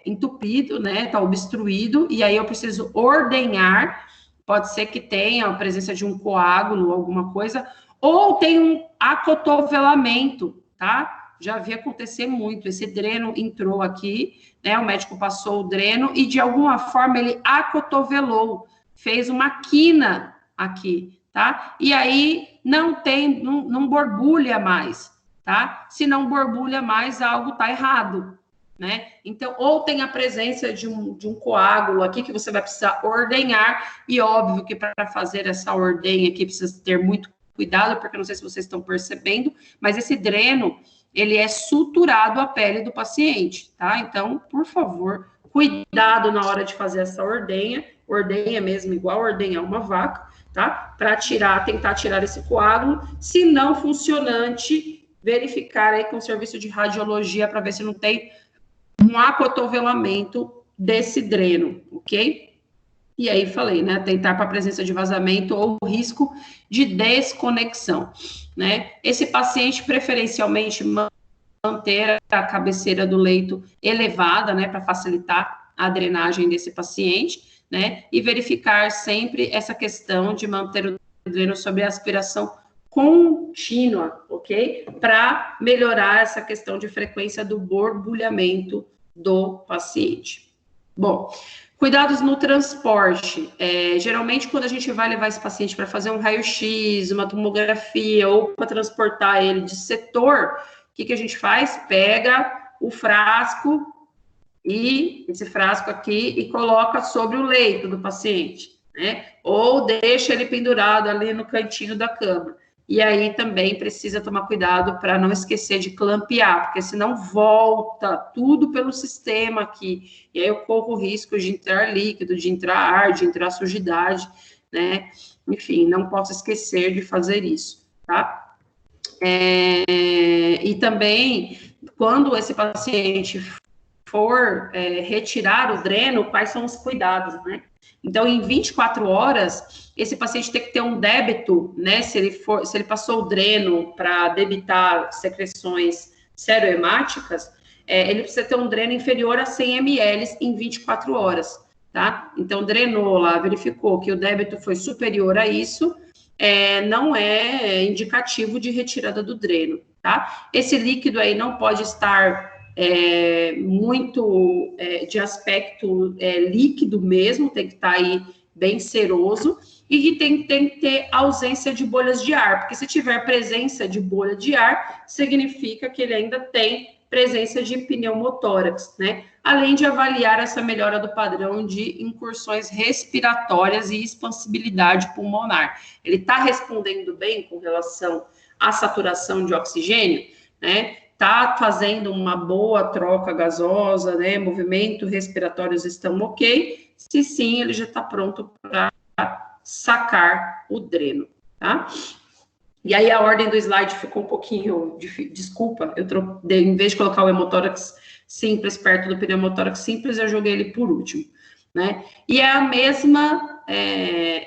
entupido, né, tá obstruído, e aí eu preciso ordenhar, pode ser que tenha a presença de um coágulo, alguma coisa, ou tem um acotovelamento, tá? Já vi acontecer muito. Esse dreno entrou aqui, né? O médico passou o dreno e, de alguma forma, ele acotovelou, fez uma quina aqui, tá? E aí não borbulha mais, tá? Se não borbulha mais, algo tá errado, né? Então, ou tem a presença de um coágulo aqui que você vai precisar ordenhar, e óbvio que para fazer essa ordenha aqui precisa ter muito cuidado, porque eu não sei se vocês estão percebendo, mas esse dreno, ele é suturado à pele do paciente, tá? Então, por favor, Cuidado na hora de fazer essa ordenha mesmo, igual ordenhar uma vaca, tá? Para tentar tirar esse coágulo. Se não funcionante, verificar aí com o serviço de radiologia para ver se não tem um acotovelamento desse dreno, ok? E aí falei, né, atentar para a presença de vazamento ou risco de desconexão, né? Esse paciente, preferencialmente, manter a cabeceira do leito elevada, né, para facilitar a drenagem desse paciente, né? E verificar sempre essa questão de manter o dreno sob aspiração contínua, ok? Para melhorar essa questão de frequência do borbulhamento do paciente. Bom, cuidados no transporte. Geralmente, quando a gente vai levar esse paciente para fazer um raio-x, uma tomografia, ou para transportar ele de setor, o que a gente faz? Pega o frasco, esse frasco aqui, e coloca sobre o leito do paciente, né? Ou deixa ele pendurado ali no cantinho da cama. E aí também precisa tomar cuidado para não esquecer de clampear, porque senão volta tudo pelo sistema aqui. E aí eu corro o risco de entrar líquido, de entrar ar, de entrar sujidade, né? Enfim, não posso esquecer de fazer isso, tá? E também, quando esse paciente for retirar o dreno, quais são os cuidados, né? Então, em 24 horas, esse paciente tem que ter um débito, né? Se ele passou o dreno para debitar secreções serohemáticas, ele precisa ter um dreno inferior a 100 ml em 24 horas, tá? Então, drenou lá, verificou que o débito foi superior a isso, não é indicativo de retirada do dreno, tá? Esse líquido aí não pode estar muito de aspecto líquido mesmo, tem que estar aí bem seroso, e tem que ter ausência de bolhas de ar, porque se tiver presença de bolha de ar, significa que ele ainda tem presença de pneumotórax, né? Além de avaliar essa melhora do padrão de incursões respiratórias e expansibilidade pulmonar. Ele está respondendo bem com relação à saturação de oxigênio, né? Está fazendo uma boa troca gasosa, né? Movimentos respiratórios estão ok. Se sim, ele já está pronto para sacar o dreno, tá? E aí a ordem do slide ficou um pouquinho, desculpa, em vez de colocar o hemotórax simples perto do pneumotórax simples, eu joguei ele por último, né? E é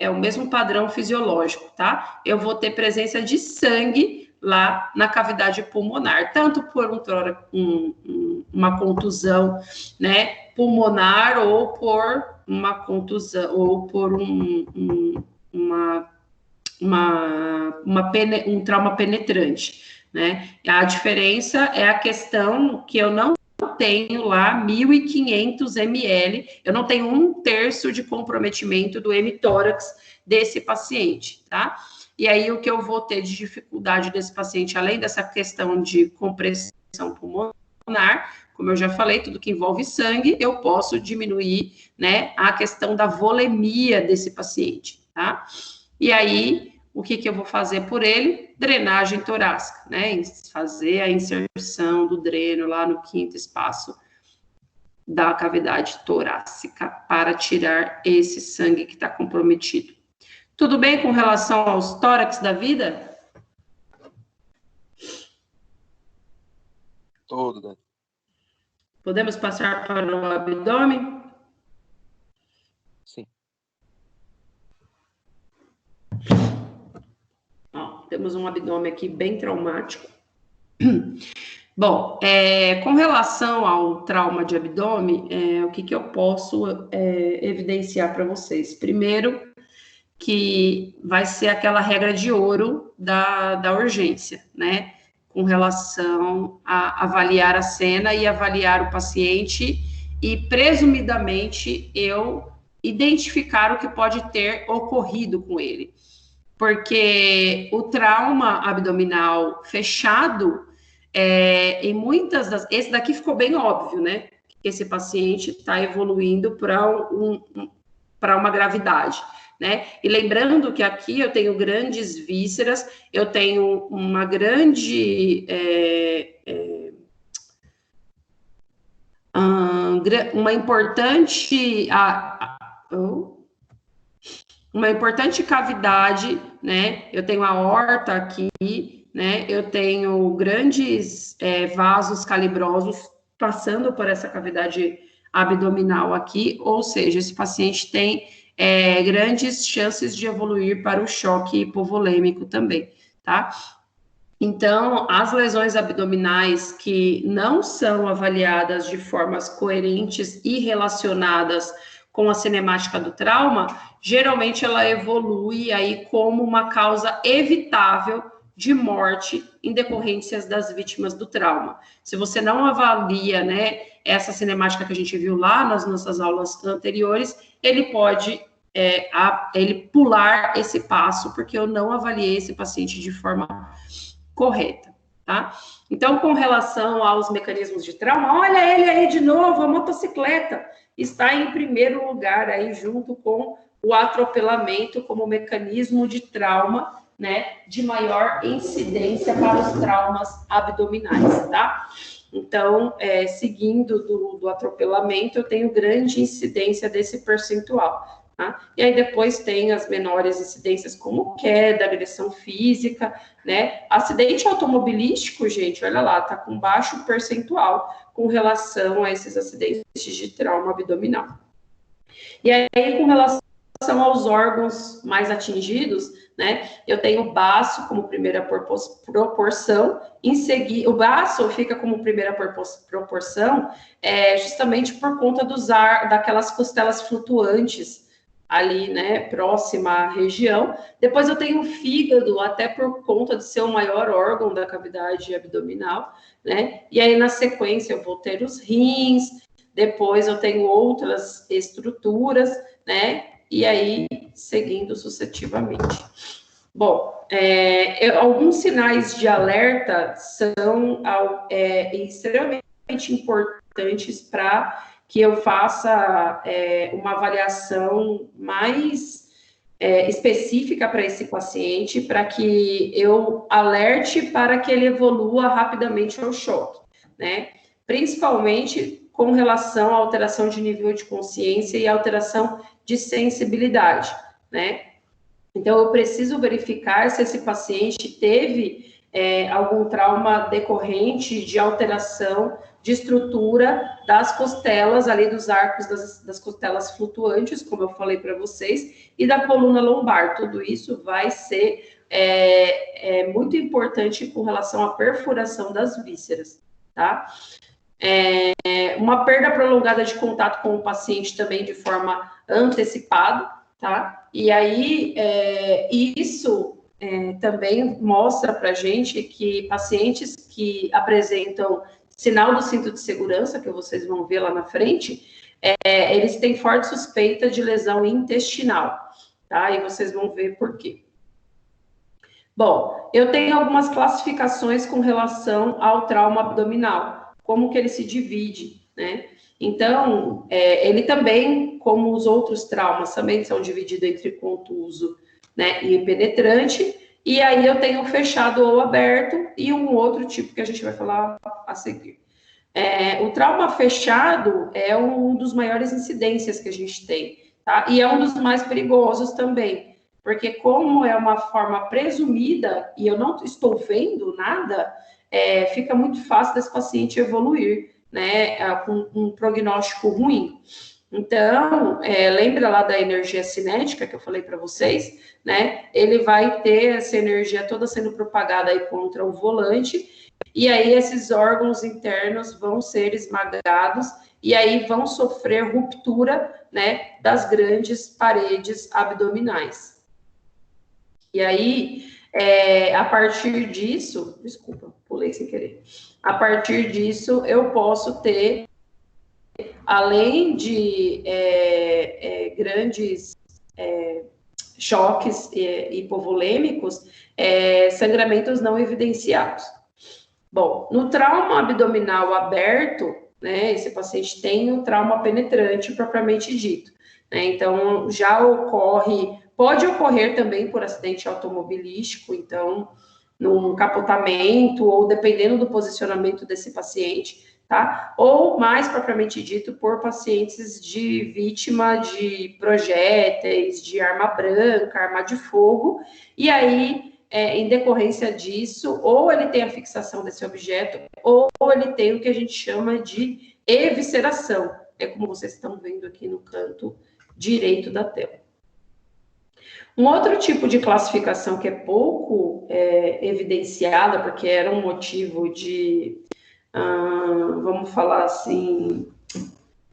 o mesmo padrão fisiológico, tá? Eu vou ter presença de sangue lá na cavidade pulmonar, tanto por uma contusão, né, pulmonar, ou por uma contusão, ou por um trauma penetrante, né? A diferença é a questão que eu não tenho lá 1.500 ml, eu não tenho 1/3 de comprometimento do hemitórax desse paciente, tá? E aí, o que eu vou ter de dificuldade desse paciente, além dessa questão de compressão pulmonar, como eu já falei, tudo que envolve sangue, eu posso diminuir, né, a questão da volemia desse paciente, tá? E aí, o que eu vou fazer por ele? Drenagem torácica, né? Fazer a inserção do dreno lá no 5º espaço da cavidade torácica para tirar esse sangue que está comprometido. Tudo bem com relação aos tórax da vida? Tudo, né? Podemos passar para o abdômen? Sim. Ó, temos um abdômen aqui bem traumático. Bom, com relação ao trauma de abdômen, o que eu posso evidenciar para vocês? Primeiro, que vai ser aquela regra de ouro da urgência, né? Com relação a avaliar a cena e avaliar o paciente e, presumidamente, eu identificar o que pode ter ocorrido com ele. Porque o trauma abdominal fechado, em muitas das... Esse daqui ficou bem óbvio, né? Que esse paciente está evoluindo para uma gravidade, né? E lembrando que aqui eu tenho grandes vísceras, eu tenho uma grande uma importante cavidade, né? Eu tenho a aorta aqui, né? Eu tenho grandes vasos calibrosos passando por essa cavidade abdominal aqui, ou seja, esse paciente tem grandes chances de evoluir para o choque hipovolêmico também, tá? Então, as lesões abdominais que não são avaliadas de formas coerentes e relacionadas com a cinemática do trauma, geralmente ela evolui aí como uma causa evitável de morte em decorrências das vítimas do trauma. Se você não avalia, né, essa cinemática que a gente viu lá nas nossas aulas anteriores, ele pode ele pular esse passo, porque eu não avaliei esse paciente de forma correta, tá? Então, com relação aos mecanismos de trauma, olha ele aí de novo, a motocicleta está em primeiro lugar aí, junto com o atropelamento como mecanismo de trauma, né, de maior incidência para os traumas abdominais, tá? Então, seguindo do atropelamento, eu tenho grande incidência desse percentual. Tá? E aí depois tem as menores incidências como queda, agressão física, né? Acidente automobilístico, gente, olha lá, tá com baixo percentual com relação a esses acidentes de trauma abdominal. E aí, com relação aos órgãos mais atingidos, né? Eu tenho o baço como primeira proporção, em seguida, o baço fica como primeira proporção, justamente por conta daquelas costelas flutuantes, ali, né, próxima à região. Depois eu tenho o fígado, até por conta de ser o maior órgão da cavidade abdominal, né, e aí na sequência eu vou ter os rins, depois eu tenho outras estruturas, né, e aí seguindo sucessivamente. Bom, alguns sinais de alerta são extremamente importantes para que eu faça uma avaliação mais específica para esse paciente, para que eu alerte para que ele evolua rapidamente ao choque, né? Principalmente com relação à alteração de nível de consciência e alteração de sensibilidade, né? Então, eu preciso verificar se esse paciente teve algum trauma decorrente de alteração de estrutura das costelas, ali dos arcos das costelas flutuantes, como eu falei para vocês, e da coluna lombar. Tudo isso vai ser muito importante com relação à perfuração das vísceras, tá? Uma perda prolongada de contato com o paciente também de forma antecipada, tá? E aí, isso também mostra para a gente que pacientes que apresentam sinal do cinto de segurança, que vocês vão ver lá na frente, eles têm forte suspeita de lesão intestinal, tá? E vocês vão ver por quê. Bom, eu tenho algumas classificações com relação ao trauma abdominal, como que ele se divide, né? Então, ele também, como os outros traumas, também são divididos entre contuso, né, e penetrante, e aí eu tenho fechado ou aberto, e um outro tipo que a gente vai falar a seguir. O trauma fechado é um dos maiores incidências que a gente tem, tá? E é um dos mais perigosos também, porque como é uma forma presumida, e eu não estou vendo nada, fica muito fácil desse paciente evoluir, né, com um prognóstico ruim. Então, lembra lá da energia cinética que eu falei para vocês, né? Ele vai ter essa energia toda sendo propagada aí contra o volante, e aí esses órgãos internos vão ser esmagados, e aí vão sofrer ruptura, né, das grandes paredes abdominais. E aí, a partir disso, desculpa, pulei sem querer. A partir disso, eu posso ter, além de grandes choques hipovolêmicos, sangramentos não evidenciados. Bom, no trauma abdominal aberto, né, esse paciente tem o trauma penetrante propriamente dito, né? Então, já pode ocorrer também por acidente automobilístico, então, num capotamento ou dependendo do posicionamento desse paciente, tá? Ou, mais propriamente dito, por pacientes de vítima de projéteis, de arma branca, arma de fogo, e aí, em decorrência disso, ou ele tem a fixação desse objeto, ou ele tem o que a gente chama de evisceração, é como vocês estão vendo aqui no canto direito da tela. Um outro tipo de classificação que é pouco evidenciada, porque era um motivo de, vamos falar assim,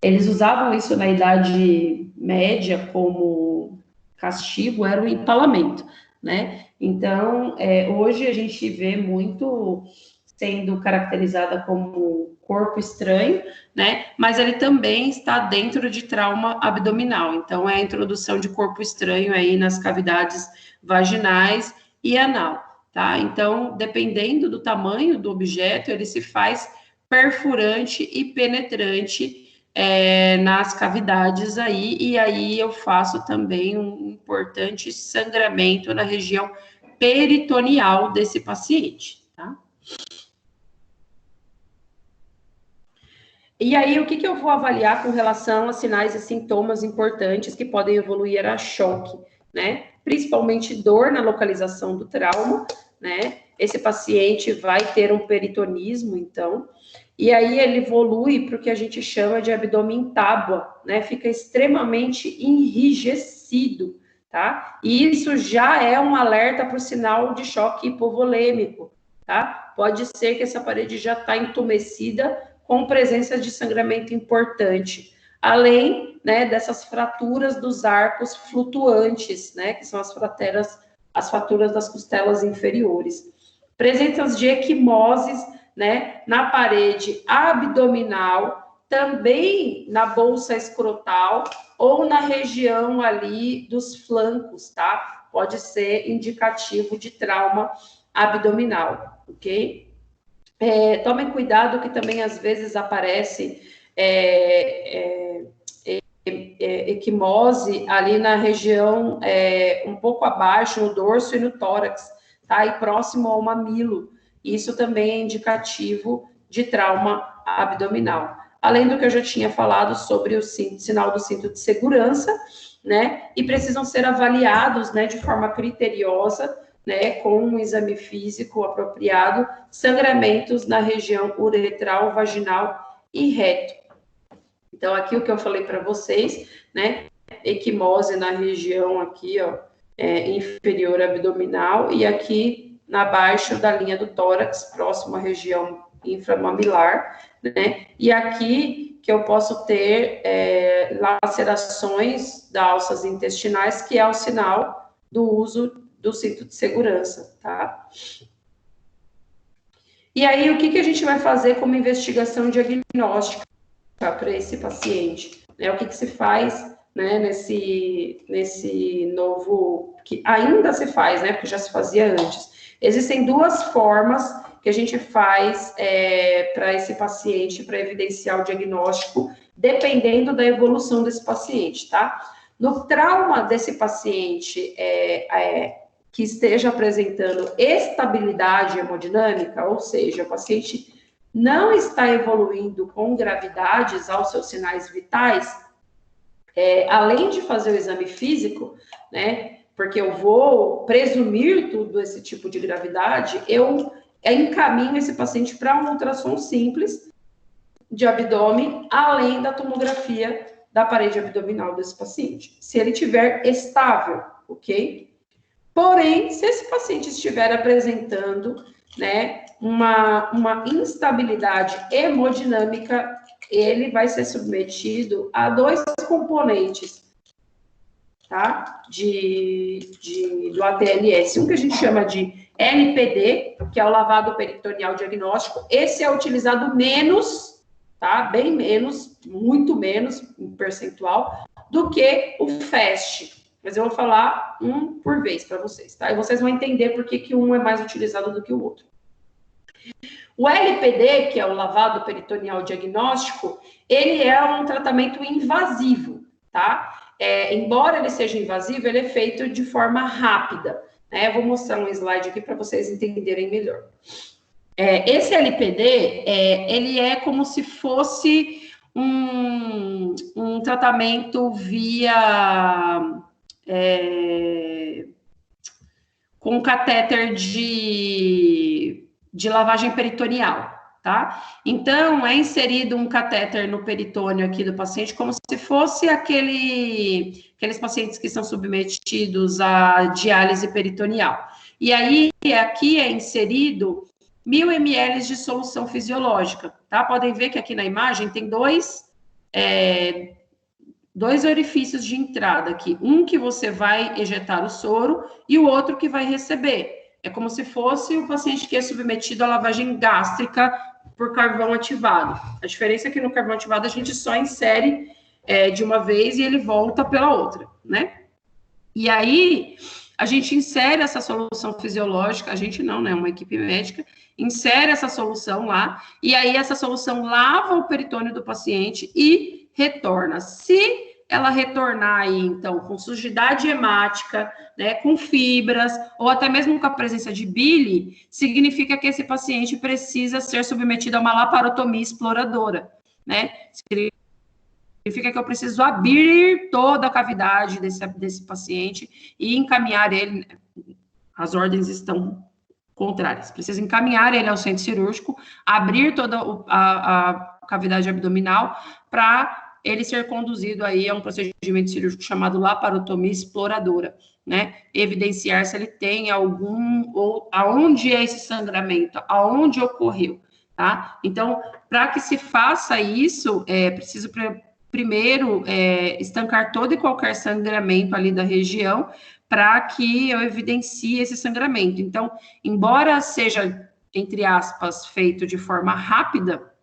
eles usavam isso na Idade Média como castigo, era o empalamento, né? Então, hoje a gente vê muito sendo caracterizada como corpo estranho, né? Mas ele também está dentro de trauma abdominal. Então, é a introdução de corpo estranho aí nas cavidades vaginais e anal, tá? Então, dependendo do tamanho do objeto, ele se faz perfurante e penetrante nas cavidades aí, e aí eu faço também um importante sangramento na região peritoneal desse paciente, tá? E aí, o que eu vou avaliar com relação a sinais e sintomas importantes que podem evoluir a choque, né? Principalmente dor na localização do trauma, né? Esse paciente vai ter um peritonismo, então, e aí ele evolui para o que a gente chama de abdômen tábua, né? Fica extremamente enrijecido, tá? E isso já é um alerta para o sinal de choque hipovolêmico, tá? Pode ser que essa parede já está entumecida com presença de sangramento importante, além, né, dessas fraturas dos arcos flutuantes, né, que são as fraturas das costelas inferiores. Presenças de equimoses, né, na parede abdominal, também na bolsa escrotal ou na região ali dos flancos, tá? Pode ser indicativo de trauma abdominal, ok? Tomem cuidado que também às vezes aparece equimose ali na região um pouco abaixo, no dorso e no tórax, tá? E próximo ao mamilo. Isso também é indicativo de trauma abdominal. Além do que eu já tinha falado sobre o sinal do cinto de segurança, né? E precisam ser avaliados, né, de forma criteriosa, né, com um exame físico apropriado, sangramentos na região uretral, vaginal e reto. Então, aqui o que eu falei para vocês, né, equimose na região aqui, ó, inferior abdominal, e aqui abaixo da linha do tórax, próximo à região inframamilar, né, e aqui que eu posso ter lacerações das alças intestinais, que é o sinal do uso do cinto de segurança, tá? E aí, o que a gente vai fazer como investigação diagnóstica para esse paciente? O que se faz, né, nesse novo, que ainda se faz, né, porque já se fazia antes. Existem duas formas que a gente faz para esse paciente, para evidenciar o diagnóstico, dependendo da evolução desse paciente, tá? No trauma desse paciente que esteja apresentando estabilidade hemodinâmica, ou seja, o paciente não está evoluindo com gravidades aos seus sinais vitais, além de fazer o exame físico, né, porque eu vou presumir tudo esse tipo de gravidade, eu encaminho esse paciente para um ultrassom simples de abdômen, além da tomografia da parede abdominal desse paciente, se ele estiver estável, ok? Porém, se esse paciente estiver apresentando, né, uma instabilidade hemodinâmica, ele vai ser submetido a dois componentes, tá? Do ATLS. Um que a gente chama de LPD, que é o lavado peritoneal diagnóstico. Esse é utilizado menos, tá? Bem menos, muito menos, em percentual, do que o FAST. Mas eu vou falar um por vez para vocês, tá? E vocês vão entender por que um é mais utilizado do que o outro. O LPD, que é o lavado peritoneal diagnóstico, ele é um tratamento invasivo, tá? Embora ele seja invasivo, ele é feito de forma rápida, né? Eu vou mostrar um slide aqui para vocês entenderem melhor. Esse LPD, ele é como se fosse um tratamento via... com catéter de lavagem peritoneal, tá? Então, é inserido um catéter no peritônio aqui do paciente, como se fosse aqueles pacientes que são submetidos à diálise peritoneal. E aí, aqui é inserido 1.000 ml de solução fisiológica, tá? Podem ver que aqui na imagem tem dois orifícios de entrada aqui. Um que você vai ejetar o soro e o outro que vai receber. É como se fosse o paciente que é submetido à lavagem gástrica por carvão ativado. A diferença é que no carvão ativado a gente só insere de uma vez e ele volta pela outra, né? E aí, a gente insere essa solução fisiológica, a gente não, né? Uma equipe médica, insere essa solução lá, e aí essa solução lava o peritônio do paciente e retorna. Se ela retornar aí, então, com sujidade hemática, né, com fibras, ou até mesmo com a presença de bile, significa que esse paciente precisa ser submetido a uma laparotomia exploradora, né? Significa que eu preciso abrir toda a cavidade desse paciente e encaminhar ele, as ordens estão contrárias, preciso encaminhar ele ao centro cirúrgico, abrir toda a cavidade abdominal para ele ser conduzido aí a um procedimento cirúrgico chamado laparotomia exploradora, né? Evidenciar se ele tem ou aonde é esse sangramento, aonde ocorreu, tá? Então, para que se faça isso, preciso primeiro estancar todo e qualquer sangramento ali da região, para que eu evidencie esse sangramento. Então, embora seja, entre aspas, feito de forma rápida,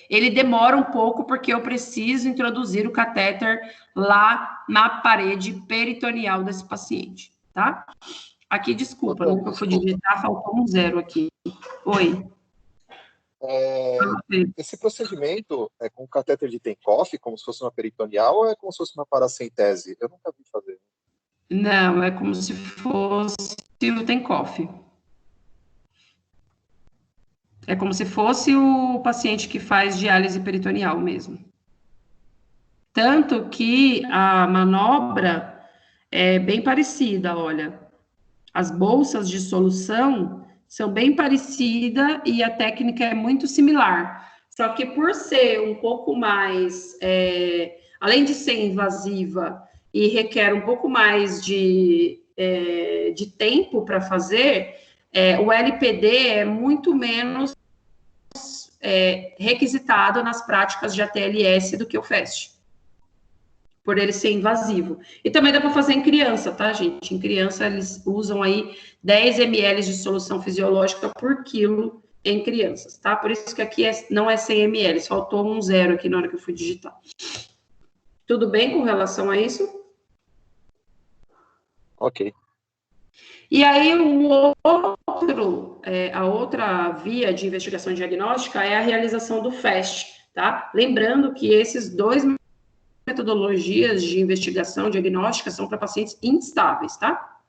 ele demora um pouco, porque eu preciso introduzir o catéter lá na parede peritoneal desse paciente, tá? Aqui, desculpa, não que eu fui digitar, faltou um 0 aqui. Oi. Esse procedimento é com catéter de Tenkoff, como se fosse uma peritoneal, ou é como se fosse uma paracentese? Eu nunca vi fazer. Não, é como se fosse o Tenkoff. É como se fosse o paciente que faz diálise peritoneal mesmo. Tanto que a manobra é bem parecida, olha. As bolsas de solução são bem parecidas e a técnica é muito similar. Só que por ser um pouco mais, além de ser invasiva e requer um pouco mais de tempo para fazer, o LPD é muito menos requisitado nas práticas de ATLS do que o FAST, por ele ser invasivo. E também dá para fazer em criança, tá, gente? Em criança, eles usam aí 10 ml de solução fisiológica por quilo em crianças, tá? Por isso que aqui não é 100 ml, faltou um 0 aqui na hora que eu fui digitar. Tudo bem com relação a isso? Ok. E aí, a outra via de investigação diagnóstica é a realização do FAST, tá? Lembrando que esses dois metodologias de investigação diagnóstica são para pacientes instáveis, tá?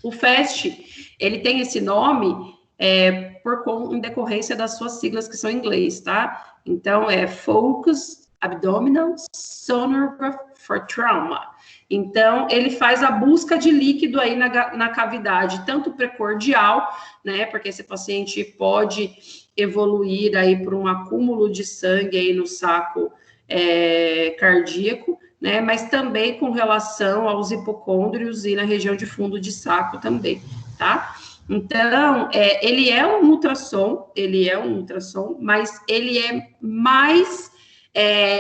O FAST, ele tem esse nome em decorrência das suas siglas que são em inglês, tá? Então, é Focused Abdominal Sonography for Trauma. Então, ele faz a busca de líquido aí na cavidade, tanto precordial, né, porque esse paciente pode evoluir aí por um acúmulo de sangue aí no saco cardíaco, né, mas também com relação aos hipocôndrios e na região de fundo de saco também, tá? Então, ele é um ultrassom, mas ele é mais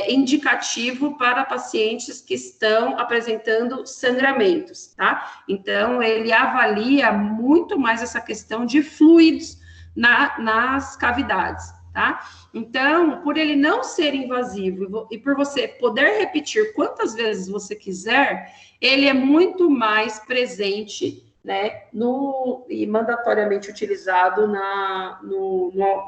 indicativo para pacientes que estão apresentando sangramentos, tá? Então, ele avalia muito mais essa questão de fluidos nas cavidades, tá? Então, por ele não ser invasivo e por você poder repetir quantas vezes você quiser, ele é muito mais presente, né, e mandatoriamente utilizado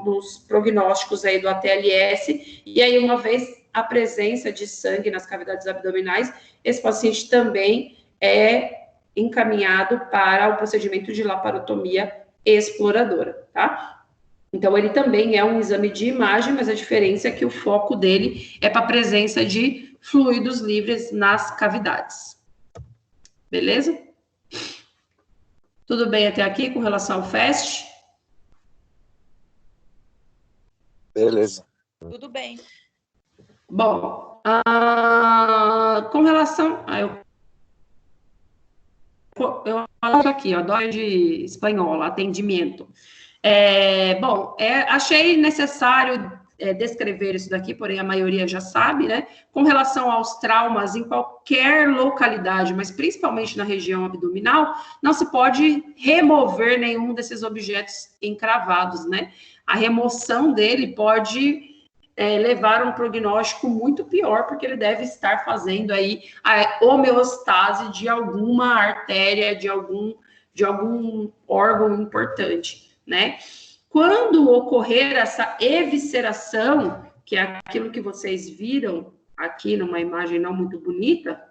nos prognósticos aí do ATLS, e aí uma vez a presença de sangue nas cavidades abdominais, esse paciente também é encaminhado para o procedimento de laparotomia exploradora, tá? Então, ele também é um exame de imagem, mas a diferença é que o foco dele é para a presença de fluidos livres nas cavidades. Beleza? Tudo bem até aqui com relação ao FAST? Beleza. Tudo bem. Bom, com relação... eu aqui, ó, dói de espanhol, atendimento. Achei necessário descrever isso daqui, porém a maioria já sabe, né? Com relação aos traumas em qualquer localidade, mas principalmente na região abdominal, não se pode remover nenhum desses objetos encravados, né? A remoção dele pode levar a um prognóstico muito pior, porque ele deve estar fazendo aí a homeostase de alguma artéria, de algum órgão importante, né? Quando ocorrer essa evisceração, que é aquilo que vocês viram aqui numa imagem não muito bonita,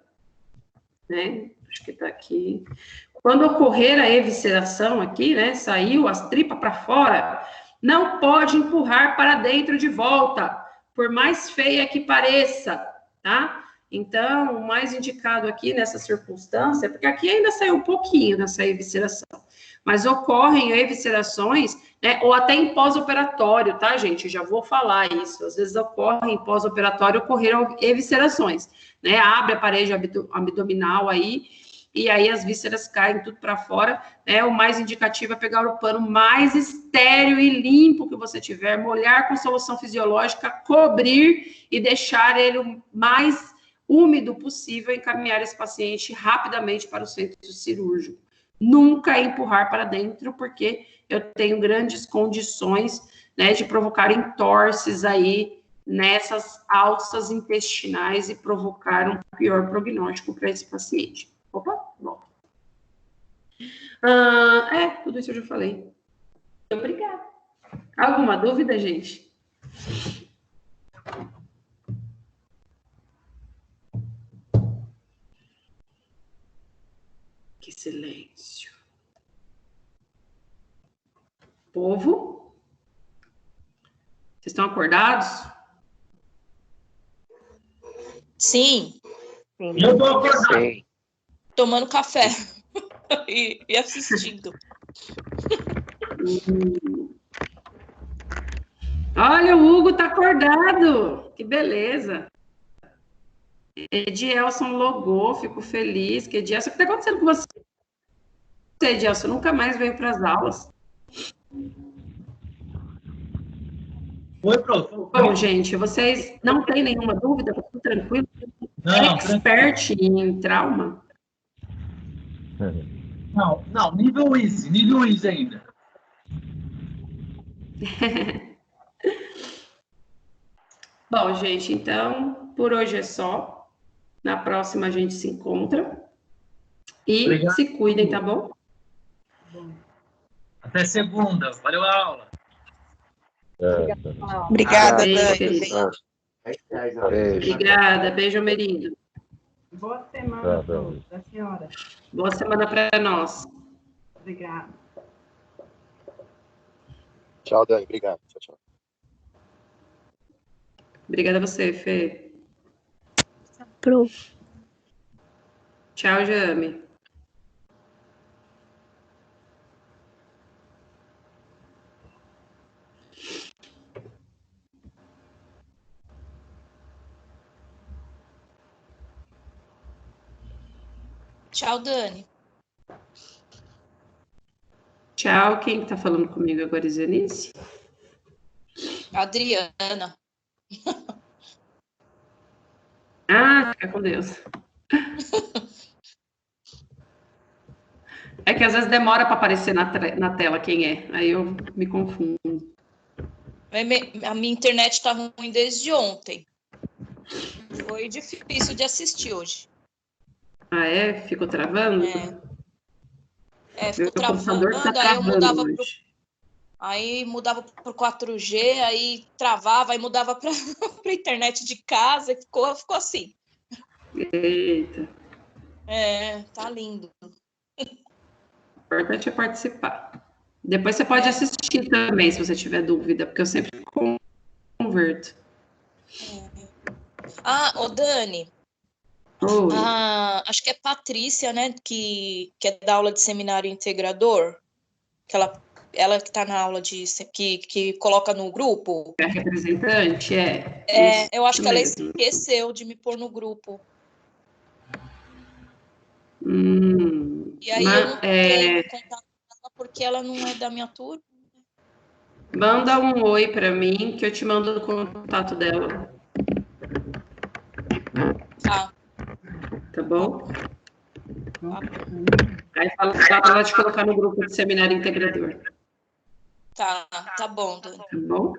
né? Acho que tá aqui. Quando ocorrer a evisceração aqui, né? Saiu as tripas para fora, não pode empurrar para dentro de volta, por mais feia que pareça, tá? Então, o mais indicado aqui nessa circunstância, porque aqui ainda saiu um pouquinho dessa evisceração, mas ocorrem eviscerações, né, ou até em pós-operatório, tá, gente? Já vou falar isso. Às vezes ocorre em pós-operatório, ocorreram eviscerações, né? Abre a parede abdominal aí, e aí as vísceras caem tudo para fora, né? O mais indicativo é pegar o pano mais estéril e limpo que você tiver, molhar com solução fisiológica, cobrir e deixar ele o mais úmido possível, encaminhar esse paciente rapidamente para o centro cirúrgico. Nunca empurrar para dentro, porque eu tenho grandes condições, né, de provocar entorses aí nessas alças intestinais e provocar um pior prognóstico para esse paciente. Opa, bom. Tudo isso eu já falei. Obrigada. Alguma dúvida, gente? Que silêncio. Povo? Vocês estão acordados? Sim. Eu tô acordado. Sei. Tomando café e assistindo. Olha, o Hugo tá acordado. Que beleza. Edielson logou, fico feliz. Que Edielson, o que tá acontecendo com você? Edielson nunca mais veio para as aulas. Oi, prof. Bom, gente, vocês não têm nenhuma dúvida? Tá tudo tranquilo? Não, Expert em trauma? não, nível easy ainda. Bom, gente, então, por hoje é só. Na próxima a gente se encontra. E Obrigado. se cuidem, tá bom? Até segunda. Valeu a aula. Obrigada, Beijo, Dani. querida. Beijo. Obrigada. Beijo, Merindo. Boa semana da senhora. Boa semana para nós. Obrigada. Tchau, Dani. Obrigado. Tchau, tchau. Obrigada a você, Fê. Pro. Tchau, Jame. Tchau, Dani. Tchau. Quem está falando comigo agora, Isanice? Adriana. Fica com Deus. É que às vezes demora para aparecer na tela quem é. Aí eu me confundo. A minha internet está ruim desde ontem. Foi difícil de assistir hoje. Ah, é? Ficou travando? Ficou Meu travando, computador tá aí eu mudava hoje. Aí mudava pro 4G, aí travava, aí mudava para a internet de casa, ficou assim. Eita. Tá lindo. O importante é participar. Depois você pode assistir também, se você tiver dúvida, porque eu sempre converto. Ô Dani, Oi. acho que é Patrícia, né, que é da aula de seminário integrador, que ela que está na aula que coloca no grupo. É representante? Eu acho que ela mesmo. esqueceu de me pôr no grupo. E aí eu não tenho contato com ela porque ela não é da minha turma. Manda um oi para mim que eu te mando o contato dela. Tá bom? Aí fala para ela te colocar no grupo de seminário integrador. Tá bom, Dani. Tá bom?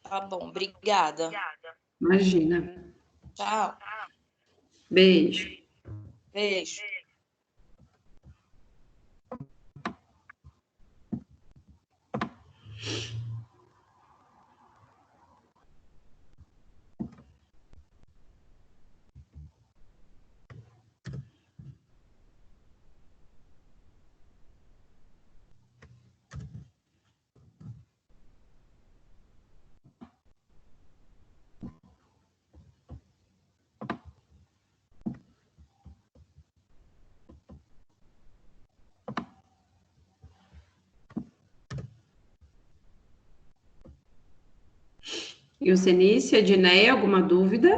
Tá bom, obrigada. Imagina. Tchau. Beijo. Beijo. E o Cenícia, Edneia, alguma dúvida?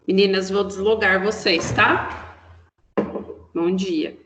Meninas, vou deslogar vocês, tá? Bom dia.